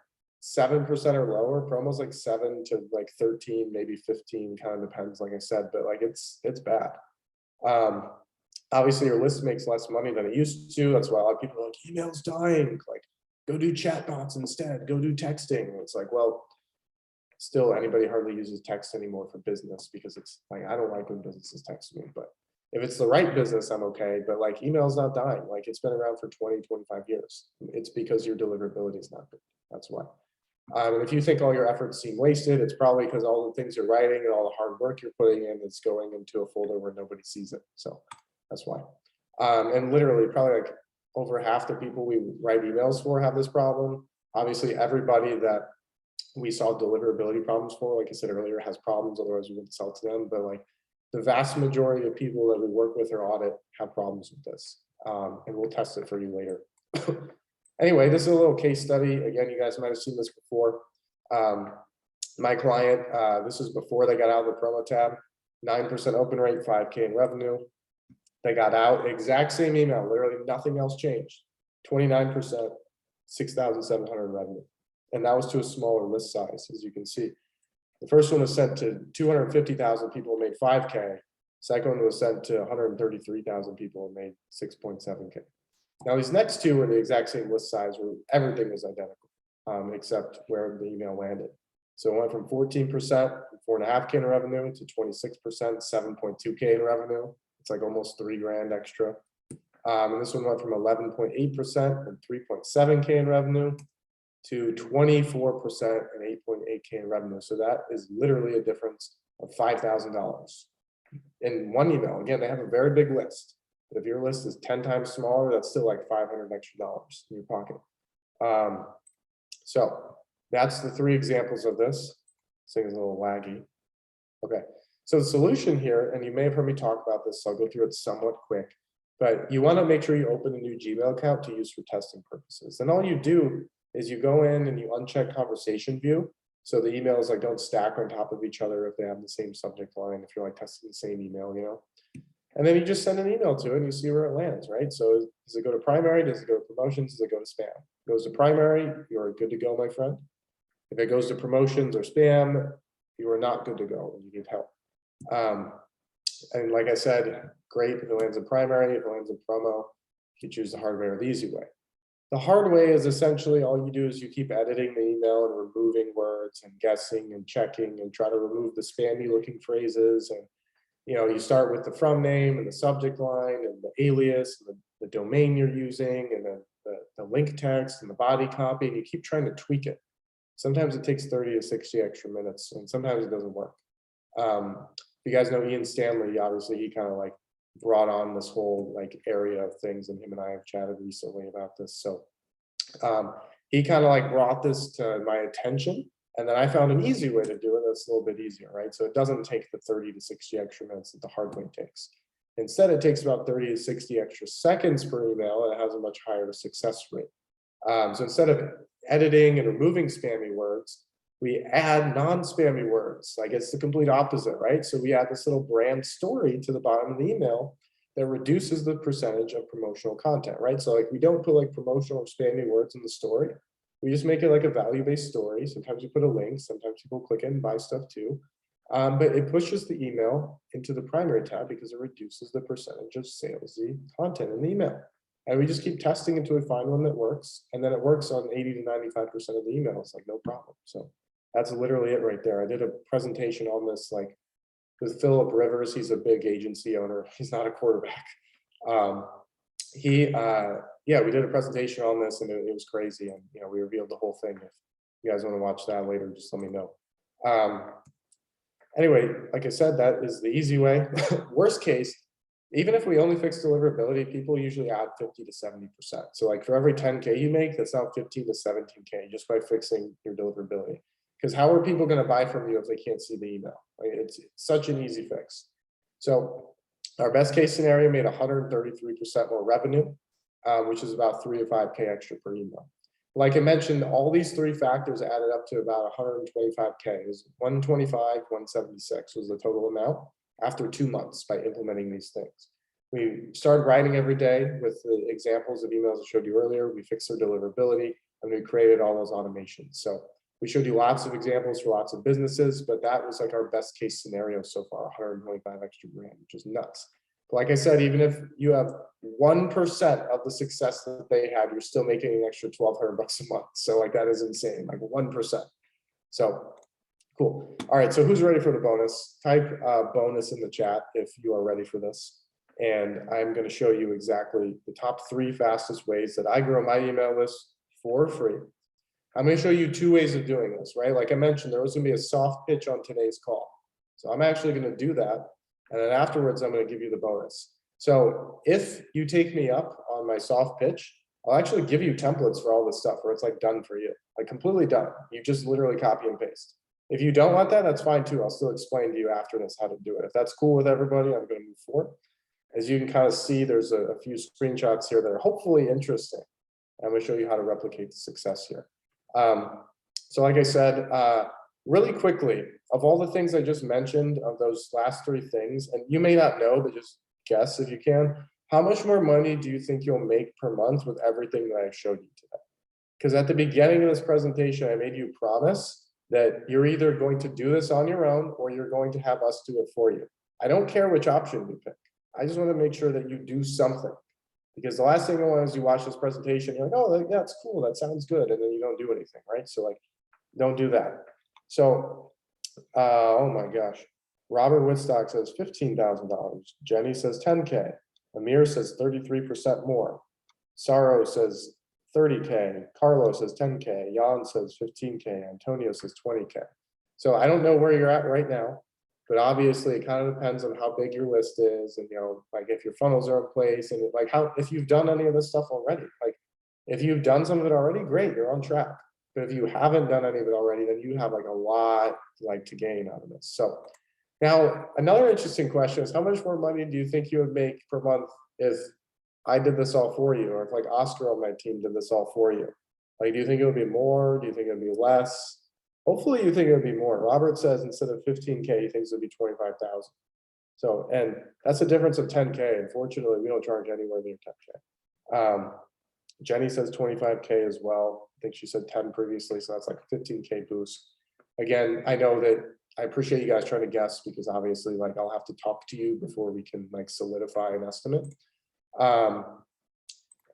7% or lower. Promo's like 7 to like 13, maybe 15, kind of depends, like I said, but like it's bad. Obviously your list makes less money than it used to. That's why a lot of people are like, email's dying. Like, go do chatbots instead, go do texting. It's like, well, still anybody hardly uses text anymore for business, because it's like, I don't like when businesses text me, but if it's the right business, I'm okay. But like email's not dying. Like it's been around for 20, 25 years. It's because your deliverability is not good. That's why. And if you think all your efforts seem wasted, it's probably because all the things you're writing and all the hard work you're putting in is going into a folder where nobody sees it. So that's why. And literally probably like over half the people we write emails for have this problem. Obviously, everybody that we solve deliverability problems for, like I said earlier, has problems, otherwise we wouldn't sell to them. But like the vast majority of people that we work with or audit have problems with this. And we'll test it for you later. Anyway, this is a little case study. Again, you guys might have seen this before. My client, this is before they got out of the promo tab, 9% open rate, 5K in revenue. They got out, exact same email, literally nothing else changed. 29%, 6,700 revenue. And that was to a smaller list size, as you can see. The first one was sent to 250,000 people and made 5K. Second one was sent to 133,000 people and made 6.7K. Now these next two were the exact same list size, where everything was identical, except where the email landed. So it went from 14%, 4.5K in revenue, to 26%, 7.2K in revenue. It's like almost $3,000 extra. And this one went from 11.8% and 3.7K in revenue to 24% and 8.8K in revenue. So that is literally a difference of $5,000 in one email. Again, they have a very big list, but if your list is 10 times smaller, that's still like $500 extra in your pocket. So that's the 3 examples of this. This thing is a little laggy. Okay. So the solution here, and you may have heard me talk about this, so I'll go through it somewhat quick, but you want to make sure you open a new Gmail account to use for testing purposes. And all you do is you go in and you uncheck conversation view. So the emails like don't stack on top of each other if they have the same subject line, if you're like testing the same email, you know. And then you just send an email to it and you see where it lands, right? So does it go to primary? Does it go to promotions? Does it go to spam? If it goes to primary, you're good to go, my friend. If it goes to promotions or spam, you are not good to go and you need help. And like I said, great if it lands in primary. If it lands in promo, you can choose the hard way or the easy way. The hard way is essentially all you do is you keep editing the email and removing words and guessing and checking and try to remove the spammy looking phrases. And you know, you start with the from name and the subject line and the alias and the domain you're using and then the link text and the body copy, and you keep trying to tweak it. Sometimes it takes 30 to 60 extra minutes, and sometimes it doesn't work. You guys know Ian Stanley, obviously he kind of like brought on this whole like area of things, and him and I have chatted recently about this. So he kind of like brought this to my attention. And then I found an easy way to do it that's a little bit easier, right? So it doesn't take the 30 to 60 extra minutes that the hard link takes. Instead, it takes about 30 to 60 extra seconds per email, and it has a much higher success rate. So instead of editing and removing spammy words, we add non-spammy words. Like it's the complete opposite, right? So we add this little brand story to the bottom of the email that reduces the percentage of promotional content, right? So like we don't put like promotional or spammy words in the story. We just make it like a value-based story. Sometimes we put a link, sometimes people click in and buy stuff too. But it pushes the email into the primary tab because it reduces the percentage of salesy content in the email. And we just keep testing until we find one that works. And then it works on 80 to 95% of the emails, like no problem. So that's literally it right there. I did a presentation on this like with Philip Rivers. He's a big agency owner. He's not a quarterback. Yeah, we did a presentation on this and it was crazy. And, you know, we revealed the whole thing. If you guys want to watch that later, just let me know. Anyway, like I said, that is the easy way. Worst case, even if we only fix deliverability, people usually add 50 to 70%. So like for every 10K you make, that's now 15 to 17K just by fixing your deliverability. Because how are people going to buy from you if they can't see the email? Like it's such an easy fix. So our best case scenario made 133% more revenue, which is about 3 to 5K extra per email. Like I mentioned, all these three factors added up to about 125K. It was 125, 176 was the total amount after 2 months by implementing these things. We started writing every day with the examples of emails I showed you earlier. We fixed their deliverability and we created all those automations. So we showed you lots of examples for lots of businesses, but that was like our best case scenario so far, 125 extra grand, which is nuts. But like I said, even if you have 1% of the success that they had, you're still making an extra $1,200 a month. So like that is insane, like 1%. So cool. All right, so who's ready for the bonus? Type bonus in the chat if you are ready for this. And I'm going to show you exactly the top 3 fastest ways that I grow my email list for free. I'm going to show you 2 ways of doing this, right? Like I mentioned, there was going to be a soft pitch on today's call. So I'm actually going to do that. And then afterwards, I'm going to give you the bonus. So if you take me up on my soft pitch, I'll actually give you templates for all this stuff where it's like done for you, like completely done. You just literally copy and paste. If you don't want that, that's fine too. I'll still explain to you after this how to do it. If that's cool with everybody, I'm going to move forward. As you can kind of see, there's a few screenshots here that are hopefully interesting. I'm going to show you how to replicate the success here. So like I said, really quickly, of all the things I just mentioned, of those last 3 things, and you may not know, but just guess if you can, how much more money do you think you'll make per month with everything that I showed you today? Because at the beginning of this presentation, I made you promise that you're either going to do this on your own or you're going to have us do it for you. I don't care which option you pick. I just want to make sure that you do something. Because the last thing I want is you watch this presentation, you're like, oh, that's cool, that sounds good, and then you don't do anything, right? So like, don't do that. So, oh my gosh. Robert Woodstock says $15,000. Jenny says 10K. Amir says 33% more. Saro says 30K. Carlos says 10K. Jan says 15K. Antonio says 20K. So I don't know where you're at right now, but obviously it kind of depends on how big your list is, and you know, like if your funnels are in place, and like how, if you've done any of this stuff already. Like if you've done some of it already, great, you're on track. But if you haven't done any of it already, then you have like a lot like to gain out of this. So now another interesting question is, how much more money do you think you would make per month if I did this all for you, or if like Oscar on my team did this all for you? Like, do you think it would be more? Do you think it would be less? Hopefully you think it would be more. Robert says instead of 15K, he thinks it would be 25,000. So, and that's a difference of 10K. Unfortunately, we don't charge anywhere near 10K. Jenny says 25K as well. I think she said 10 previously, so that's like a 15K boost. Again, I know that I appreciate you guys trying to guess, because obviously like I'll have to talk to you before we can like solidify an estimate.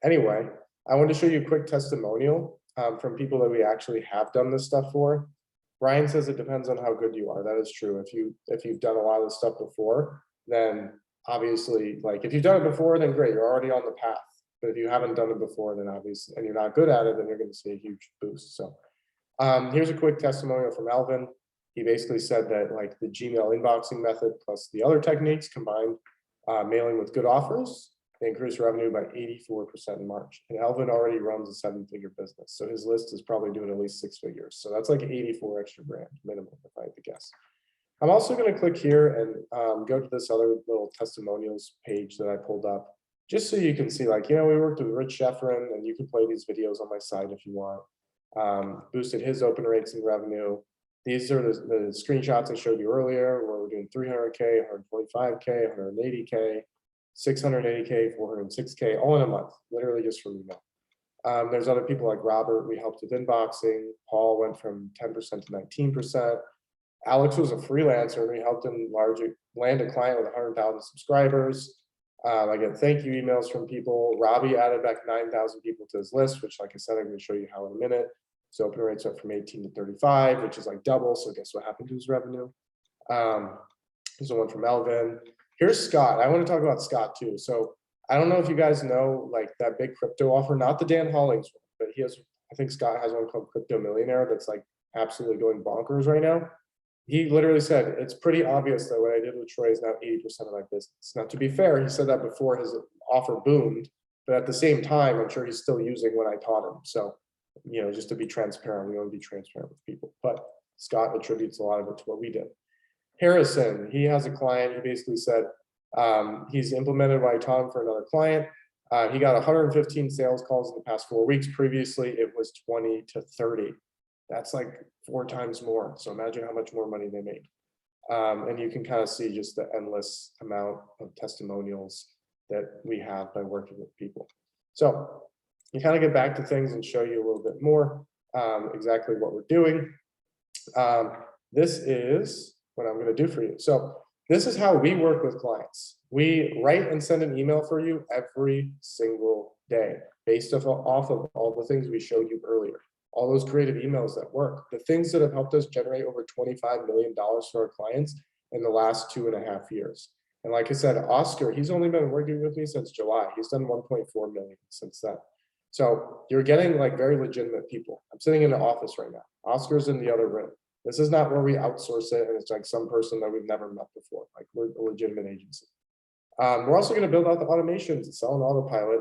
Anyway, I want to show you a quick testimonial from people that we actually have done this stuff for. Brian says it depends on how good you are. That is true. If you've done a lot of this stuff before, then obviously, like if you've done it before, then great, you're already on the path. But if you haven't done it before, then obviously, and you're not good at it, then you're going to see a huge boost. So here's a quick testimonial from Alvin. He basically said that like the Gmail inboxing method plus the other techniques combined, mailing with good offers, They increased revenue by 84% in March. And Alvin already runs a 7-figure business. So his list is probably doing at least 6 figures. So that's like 84 extra grand minimum, if I had to guess. I'm also going to click here and go to this other little testimonials page that I pulled up, just so you can see, like, we worked with Rich Sheffrin, and you can play these videos on my site if you want. Boosted his open rates and revenue. These are the screenshots I showed you earlier, where we're doing 300K, 125K, 180K, 680K, 406K, all in a month, literally just from email. There's other people like Robert, we helped with inboxing. Paul went from 10% to 19%. Alex was a freelancer, and we helped him land a client with 100,000 subscribers. I get thank you emails from people. Robbie added back 9,000 people to his list, which, like I said, I'm going to show you how in a minute. So open rates went from 18 to 35, which is like double. So guess what happened to his revenue? Here's the one from Melvin. Here's Scott. I want to talk about Scott too. So I don't know if you guys know, like, that big crypto offer, not the Dan Hollings one, but he has, I think Scott has one called Crypto Millionaire that's like absolutely going bonkers right now. He literally said, it's pretty obvious that what I did with Troy is now 80% of my business. Now, to be fair, he said that before his offer boomed, but at the same time, I'm sure he's still using what I taught him. So, just to be transparent, we want to be transparent with people. But Scott attributes a lot of it to what we did. Harrison, he has a client. He basically said he's implemented what I taught him for another client. He got 115 sales calls in the past 4 weeks. Previously, it was 20 to 30. That's like 4 times more. So imagine how much more money they made. And you can kind of see just the endless amount of testimonials that we have by working with people. So you kind of get back to things and show you a little bit more exactly what we're doing. This is what I'm going to do for you. So this is how we work with clients. We write and send an email for you every single day based off of all the things we showed you earlier. All those creative emails that work, the things that have helped us generate over $25 million for our clients in the last 2.5 years. And like I said, Oscar, he's only been working with me since July. He's done 1.4 million since then. So you're getting like very legitimate people. I'm sitting in the office right now. Oscar's in the other room. This is not where we outsource it and it's like some person that we've never met before. Like, we're a legitimate agency. We're also going to build out the automations and sell an autopilot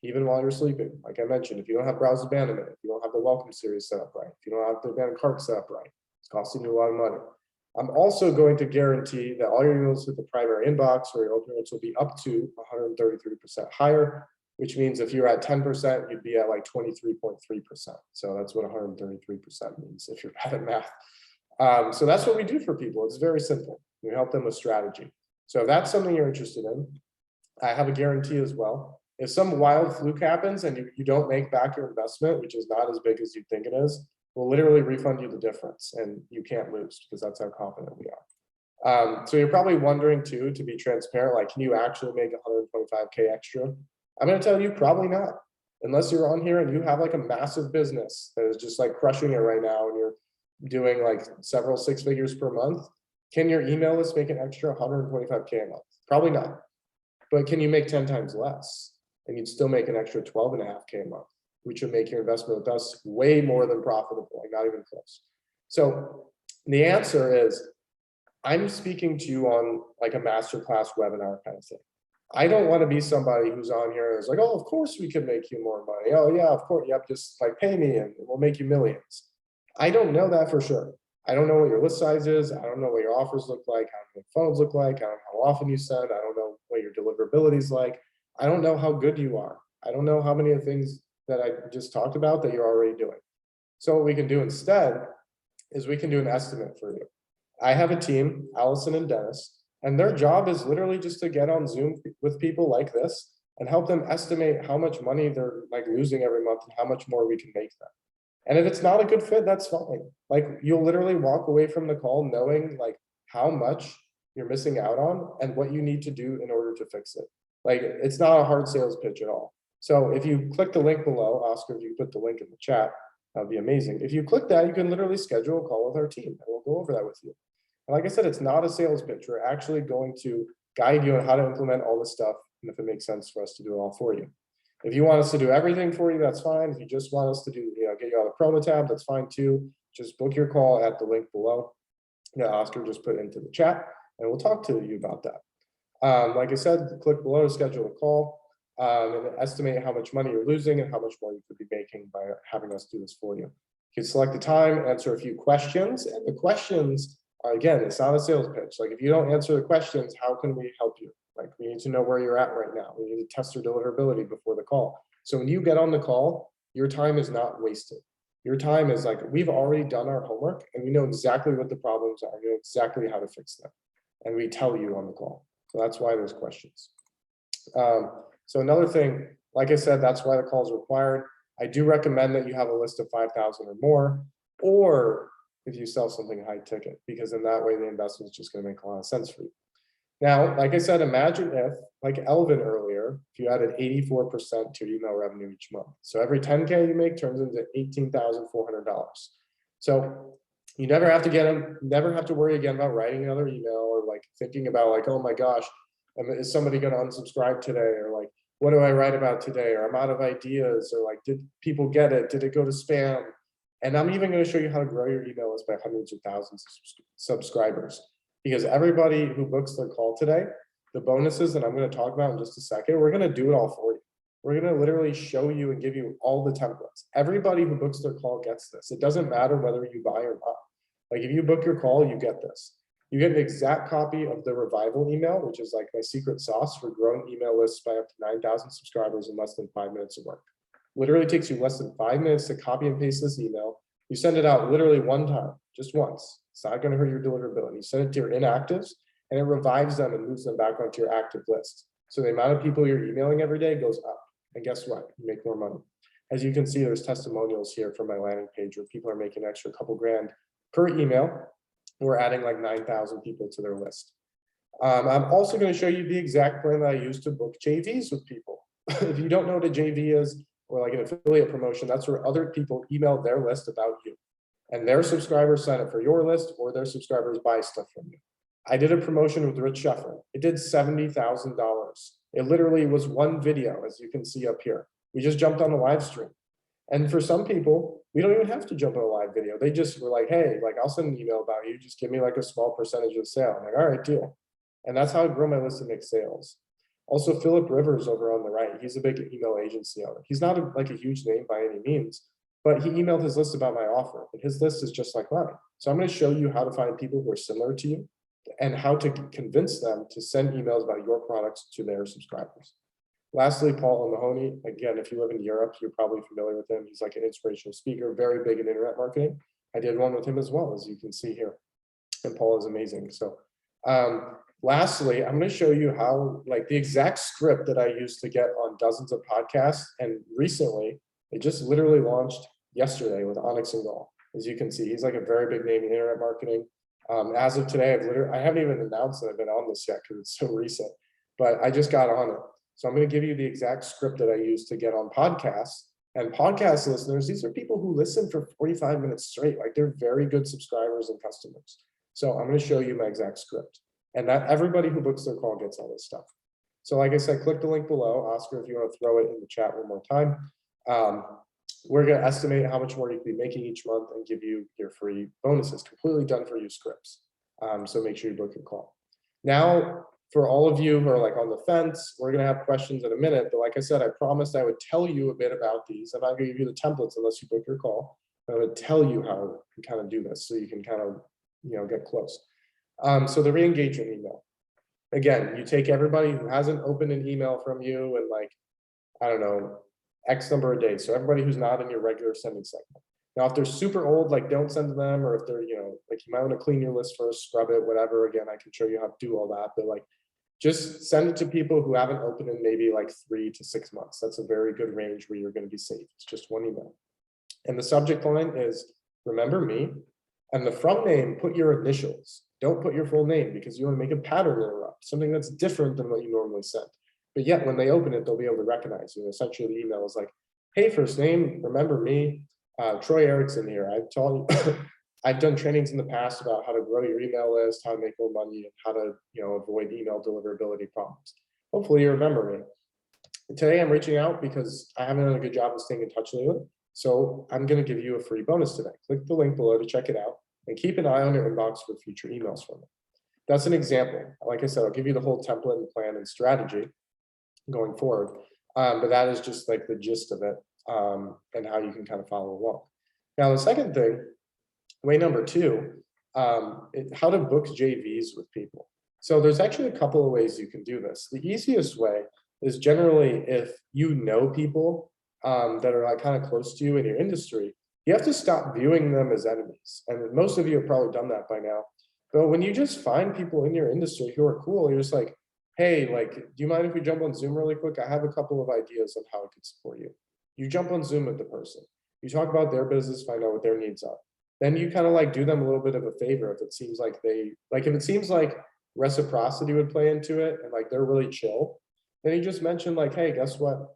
even while you're sleeping. Like I mentioned, if you don't have browse abandonment, if you don't have the welcome series set up right, if you don't have the abandoned cart set up right, it's costing you a lot of money. I'm also going to guarantee that all your emails hit the primary inbox, or your open rates will be up to 133% higher, which means if you're at 10%, you'd be at like 23.3%. So that's what 133% means if you're bad at math. So that's what we do for people. It's very simple. We help them with strategy. So if that's something you're interested in, I have a guarantee as well. If some wild fluke happens and you don't make back your investment, which is not as big as you think it is, we'll literally refund you the difference and you can't lose, because that's how confident we are. So you're probably wondering too, to be transparent, like, can you actually make 125K extra? I'm going to tell you, probably not. Unless you're on here and you have like a massive business that is just like crushing it right now and you're doing like several 6 figures per month. Can your email list make an extra 125K a month? Probably not. But can you make 10 times less? And you'd still make an extra 12.5K a month, which would make your investment with us way more than profitable, like not even close. So the answer is, I'm speaking to you on like a masterclass webinar kind of thing. I don't want to be somebody who's on here and is like, oh, of course we can make you more money. Oh yeah, of course. Yep, just like pay me and we'll make you millions. I don't know that for sure. I don't know what your list size is. I don't know what your offers look like, how many funnels look like. I don't know how often you send. I don't know what your deliverability is like. I don't know how good you are. I don't know how many of the things that I just talked about that you're already doing. So what we can do instead is we can do an estimate for you. I have a team, Allison and Dennis, and their job is literally just to get on Zoom with people like this and help them estimate how much money they're like losing every month and how much more we can make them. And if it's not a good fit, that's fine. Like, you'll literally walk away from the call knowing like how much you're missing out on and what you need to do in order to fix it. Like, it's not a hard sales pitch at all. So if you click the link below, Oscar, if you put the link in the chat, that'd be amazing. If you click that, you can literally schedule a call with our team and we'll go over that with you. And like I said, it's not a sales pitch. We're actually going to guide you on how to implement all this stuff and if it makes sense for us to do it all for you. If you want us to do everything for you, that's fine. If you just want us to do, get you on the promo tab, that's fine too. Just book your call at the link below. Oscar just put into the chat and we'll talk to you about that. Like I said, click below to schedule a call. and estimate how much money you're losing and how much more you could be making by having us do this for you. You can select the time, answer a few questions, and the questions are, again, it's not a sales pitch. Like if you don't answer the questions, how can we help you? Like we need to know where you're at right now. We need to test your deliverability before the call. So when you get on the call, your time is not wasted. Your time is like, we've already done our homework and we know exactly what the problems are. We know exactly how to fix them. And we tell you on the call. So that's why there's questions. So another thing, like I said, that's why the call is required. I do recommend that you have a list of 5,000 or more, or if you sell something high ticket, because in that way the investment is just going to make a lot of sense for you. Now, like I said, imagine if, like Elvin earlier, if you added 84% to your email revenue each month. So every 10K you make turns into $18,400. So you never have to worry again about writing another email or like thinking about like, oh my gosh, is somebody going to unsubscribe today? Or like, what do I write about today? Or I'm out of ideas, or like, did people get it? Did it go to spam? And I'm even going to show you how to grow your email list by hundreds of thousands of subscribers. Because everybody who books their call today, the bonuses that I'm going to talk about in just a second, we're going to do it all for you. We're going to literally show you and give you all the templates. Everybody who books their call gets this. It doesn't matter whether you buy or not. Like if you book your call, you get this. You get an exact copy of the revival email, which is like my secret sauce for growing email lists by up to 9,000 subscribers in less than 5 minutes of work. Literally takes you less than 5 minutes to copy and paste this email. You send it out literally one time, just once. It's not going to hurt your deliverability. You send it to your inactives and it revives them and moves them back onto your active list. So the amount of people you're emailing every day goes up. And guess what? You make more money. As you can see, there's testimonials here from my landing page where people are making an extra couple grand per email. We're adding like 9,000 people to their list. I'm also going to show you the exact plan that I use to book JVs with people. If you don't know what a JV is, or like an affiliate promotion, that's where other people email their list about you. And their subscribers sign up for your list, or their subscribers buy stuff from you. I did a promotion with Rich Sheffer. It did $70,000. It literally was one video, as you can see up here. We just jumped on a live stream. And for some people, we don't even have to jump on a live video. They just were like, hey, like I'll send an email about you. Just give me like a small percentage of the sale. I'm like, all right, deal. And that's how I grow my list and make sales. Also, Philip Rivers over on the right, he's a big email agency owner. He's not like a huge name by any means, but he emailed his list about my offer. And his list is just like mine. So I'm going to show you how to find people who are similar to you and how to convince them to send emails about your products to their subscribers. Lastly, Paul O'Mahony. Again, if you live in Europe, you're probably familiar with him. He's like an inspirational speaker, very big in internet marketing. I did one with him as well, as you can see here. And Paul is amazing. So lastly, I'm going to show you how, like the exact script that I used to get on dozens of podcasts. And recently, it just literally launched yesterday with Onyx and Gall. As you can see, he's like a very big name in internet marketing. As of today, I haven't even announced that I've been on this yet because it's so recent, but I just got on it. So I'm going to give you the exact script that I use to get on podcasts. And podcast listeners, these are people who listen for 45 minutes straight. Like they're very good subscribers and customers. So I'm going to show you my exact script. And that everybody who books their call gets all this stuff. So like I said, click the link below. Oscar, if you want to throw it in the chat one more time. We're going to estimate how much more you can be making each month and give you your free bonuses, completely done for you scripts. So make sure you book your call. Now, for all of you who are like on the fence, we're going to have questions in a minute. But like I said, I promised I would tell you a bit about these. I'm not going to give you the templates unless you book your call. I would tell you how to kind of do this so you can kind of, get close. So the re-engagement email. Again, you take everybody who hasn't opened an email from you and like, I don't know, X number of days. So everybody who's not in your regular sending segment. Now, if they're super old, like don't send to them, or if they're, like you might want to clean your list first, scrub it, whatever. Again, I can show you how to do all that, but like just send it to people who haven't opened in maybe like 3 to 6 months. That's a very good range where you're going to be safe. It's just one email. And the subject line is remember me. And the from name, put your initials. Don't put your full name because you want to make a pattern interrupt, something that's different than what you normally send. But yet when they open it, they'll be able to recognize you. Essentially the email is like, hey, first name, remember me. Troy Erickson here. I've taught you, I've done trainings in the past about how to grow your email list, how to make more money, and how to avoid email deliverability problems. Hopefully you remember me. Today I'm reaching out because I haven't done a good job of staying in touch lately. So I'm going to give you a free bonus today. Click the link below to check it out and keep an eye on your inbox for future emails from it. That's an example. Like I said, I'll give you the whole template and plan and strategy going forward. But that is just like the gist of it, and how you can kind of follow along. Now, the second thing, way number two, how to book JVs with people. So there's actually a couple of ways you can do this. The easiest way is generally if you know people that are like kind of close to you in your industry, you have to stop viewing them as enemies. And most of you have probably done that by now. But when you just find people in your industry who are cool, you're just like, hey, like, do you mind if we jump on Zoom really quick? I have a couple of ideas on how I could support you. You jump on Zoom with the person. You talk about their business, find out what their needs are. Then you kind of like do them a little bit of a favor if it seems like if it seems like reciprocity would play into it and like they're really chill, then you just mention like, hey, guess what?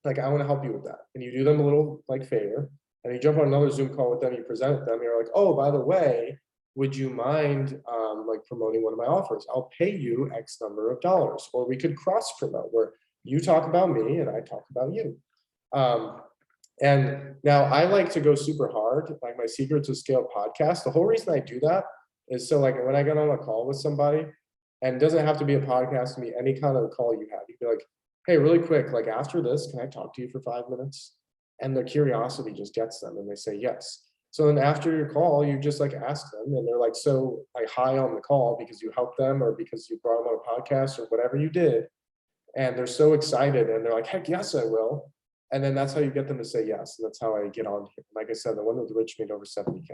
Like, I want to help you with that. And you do them a little like favor, and you jump on another Zoom call with them, you present it them, you're like, oh, by the way, would you mind like promoting one of my offers? I'll pay you X number of dollars, or we could cross promote where you talk about me and I talk about you. And now I like to go super hard, like my Secret to Scale podcast. The whole reason I do that is so like when I get on a call with somebody, and it doesn't have to be a podcast, to be any kind of call you have, you'd be like, hey, really quick, like after this, can I talk to you for 5 minutes? And their curiosity just gets them and they say yes. So then after your call, you just like ask them and they're like so like high on the call because you helped them or because you brought them on a podcast or whatever you did. And they're so excited and they're like, heck yes, I will. And then that's how you get them to say yes. And that's how I get on here. Like I said, the one with the rich made over 70K.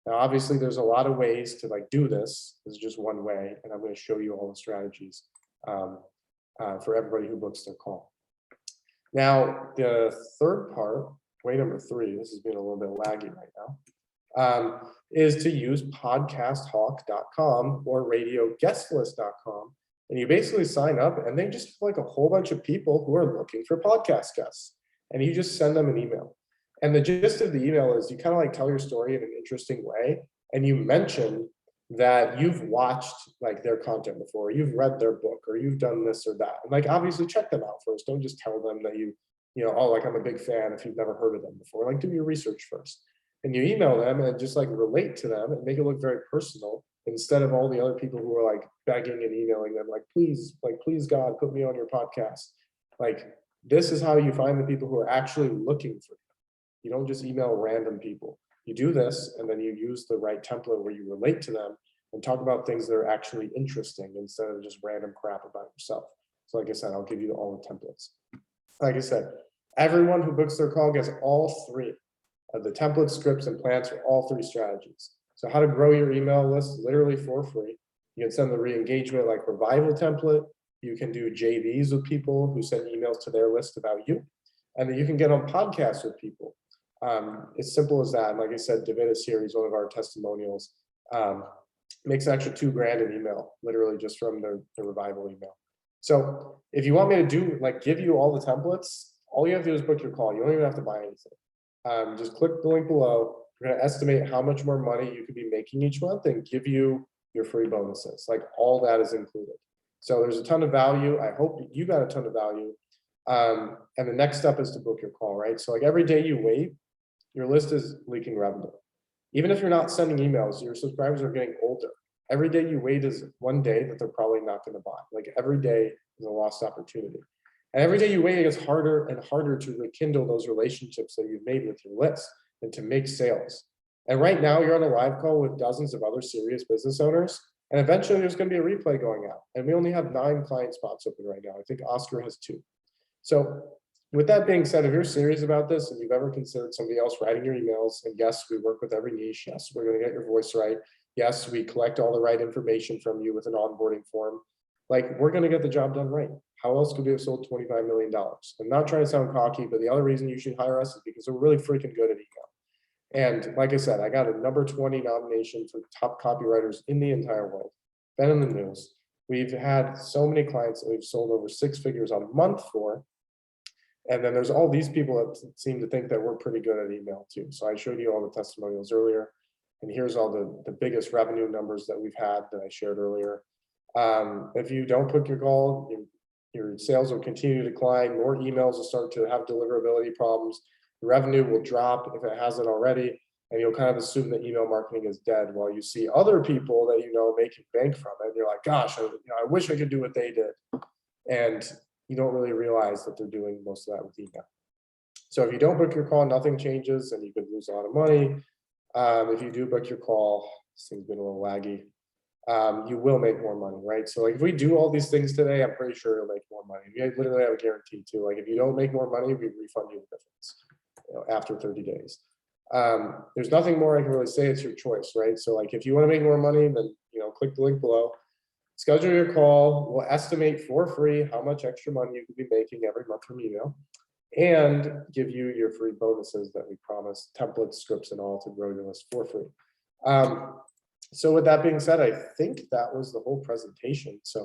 Now, obviously, there's a lot of ways to like do this. This is just one way. And I'm going to show you all the strategies for everybody who books their call. Now, the third part, way number three, this has been a little bit laggy right now, is to use podcasthawk.com or radioguestlist.com. And you basically sign up and they just have like a whole bunch of people who are looking for podcast guests. And you just send them an email. And the gist of the email is you kind of like tell your story in an interesting way. And you mention that you've watched like their content before, you've read their book, or you've done this or that. And like, obviously check them out first. Don't just tell them that you know, oh, like I'm a big fan if you've never heard of them before. Like do your research first. And you email them and just like relate to them and make it look very personal instead of all the other people who are like begging and emailing them like, please God, put me on your podcast. Like this is how you find the people who are actually looking for you. You don't just email random people. You do this and then you use the right template where you relate to them and talk about things that are actually interesting instead of just random crap about yourself. So like I said, I'll give you all the templates. Like I said, everyone who books their call gets all three of the templates, scripts, and plans for all three strategies. So how to grow your email list literally for free. You can send the re-engagement like revival template. You can do JVs with people who send emails to their list about you. And then you can get on podcasts with people. It's simple as that. And like I said, David is here. He's one of our testimonials. Makes an extra $2,000 an email, literally just from the revival email. So if you want me to do like give you all the templates, all you have to do is book your call. You don't even have to buy anything. Just click the link below. We're going to estimate how much more money you could be making each month and give you your free bonuses. Like all that is included. So there's a ton of value. I hope you got a ton of value. And the next step is to book your call, right? So like every day you wait, your list is leaking revenue. Even if you're not sending emails, your subscribers are getting older. Every day you wait is one day that they're probably not going to buy. Like every day is a lost opportunity. And every day you wait, it gets harder and harder to rekindle those relationships that you've made with your list and to make sales. And right now you're on a live call with dozens of other serious business owners. And eventually there's going to be a replay going out. And we only have 9 client spots open right now. I think Oscar has 2. So with that being said, if you're serious about this and you've ever considered somebody else writing your emails, and yes, we work with every niche. Yes, we're going to get your voice right. Yes, we collect all the right information from you with an onboarding form. Like we're going to get the job done right. How else could we have sold $25 million? I'm not trying to sound cocky, but the other reason you should hire us is because we're really freaking good at email. And like I said, I got a number 20 nomination for top copywriters in the entire world. Been in the news. We've had so many clients that we've sold over 6 figures a month for. And then there's all these people that seem to think that we're pretty good at email too. So I showed you all the testimonials earlier. And here's all the biggest revenue numbers that we've had that I shared earlier. If you don't book your call, your sales will continue to decline. More emails will start to have deliverability problems. The revenue will drop if it hasn't already. And you'll kind of assume that email marketing is dead while you see other people that you know making bank from it. And you're like, gosh, I wish I could do what they did. And you don't really realize that they're doing most of that with email. So if you don't book your call, nothing changes and you could lose a lot of money. If you do book your call, this thing's been a little laggy, you will make more money, right? So like if we do all these things today, I'm pretty sure you'll make more money. We literally have a guarantee too. Like if you don't make more money, we refund you the difference, after 30 days. There's nothing more I can really say. It's your choice, right? So like if you want to make more money, then click the link below. Schedule your call. We'll estimate for free how much extra money you could be making every month from email, and give you your free bonuses that we promise, templates, scripts, and all to grow your list for free. So with that being said, I think that was the whole presentation. So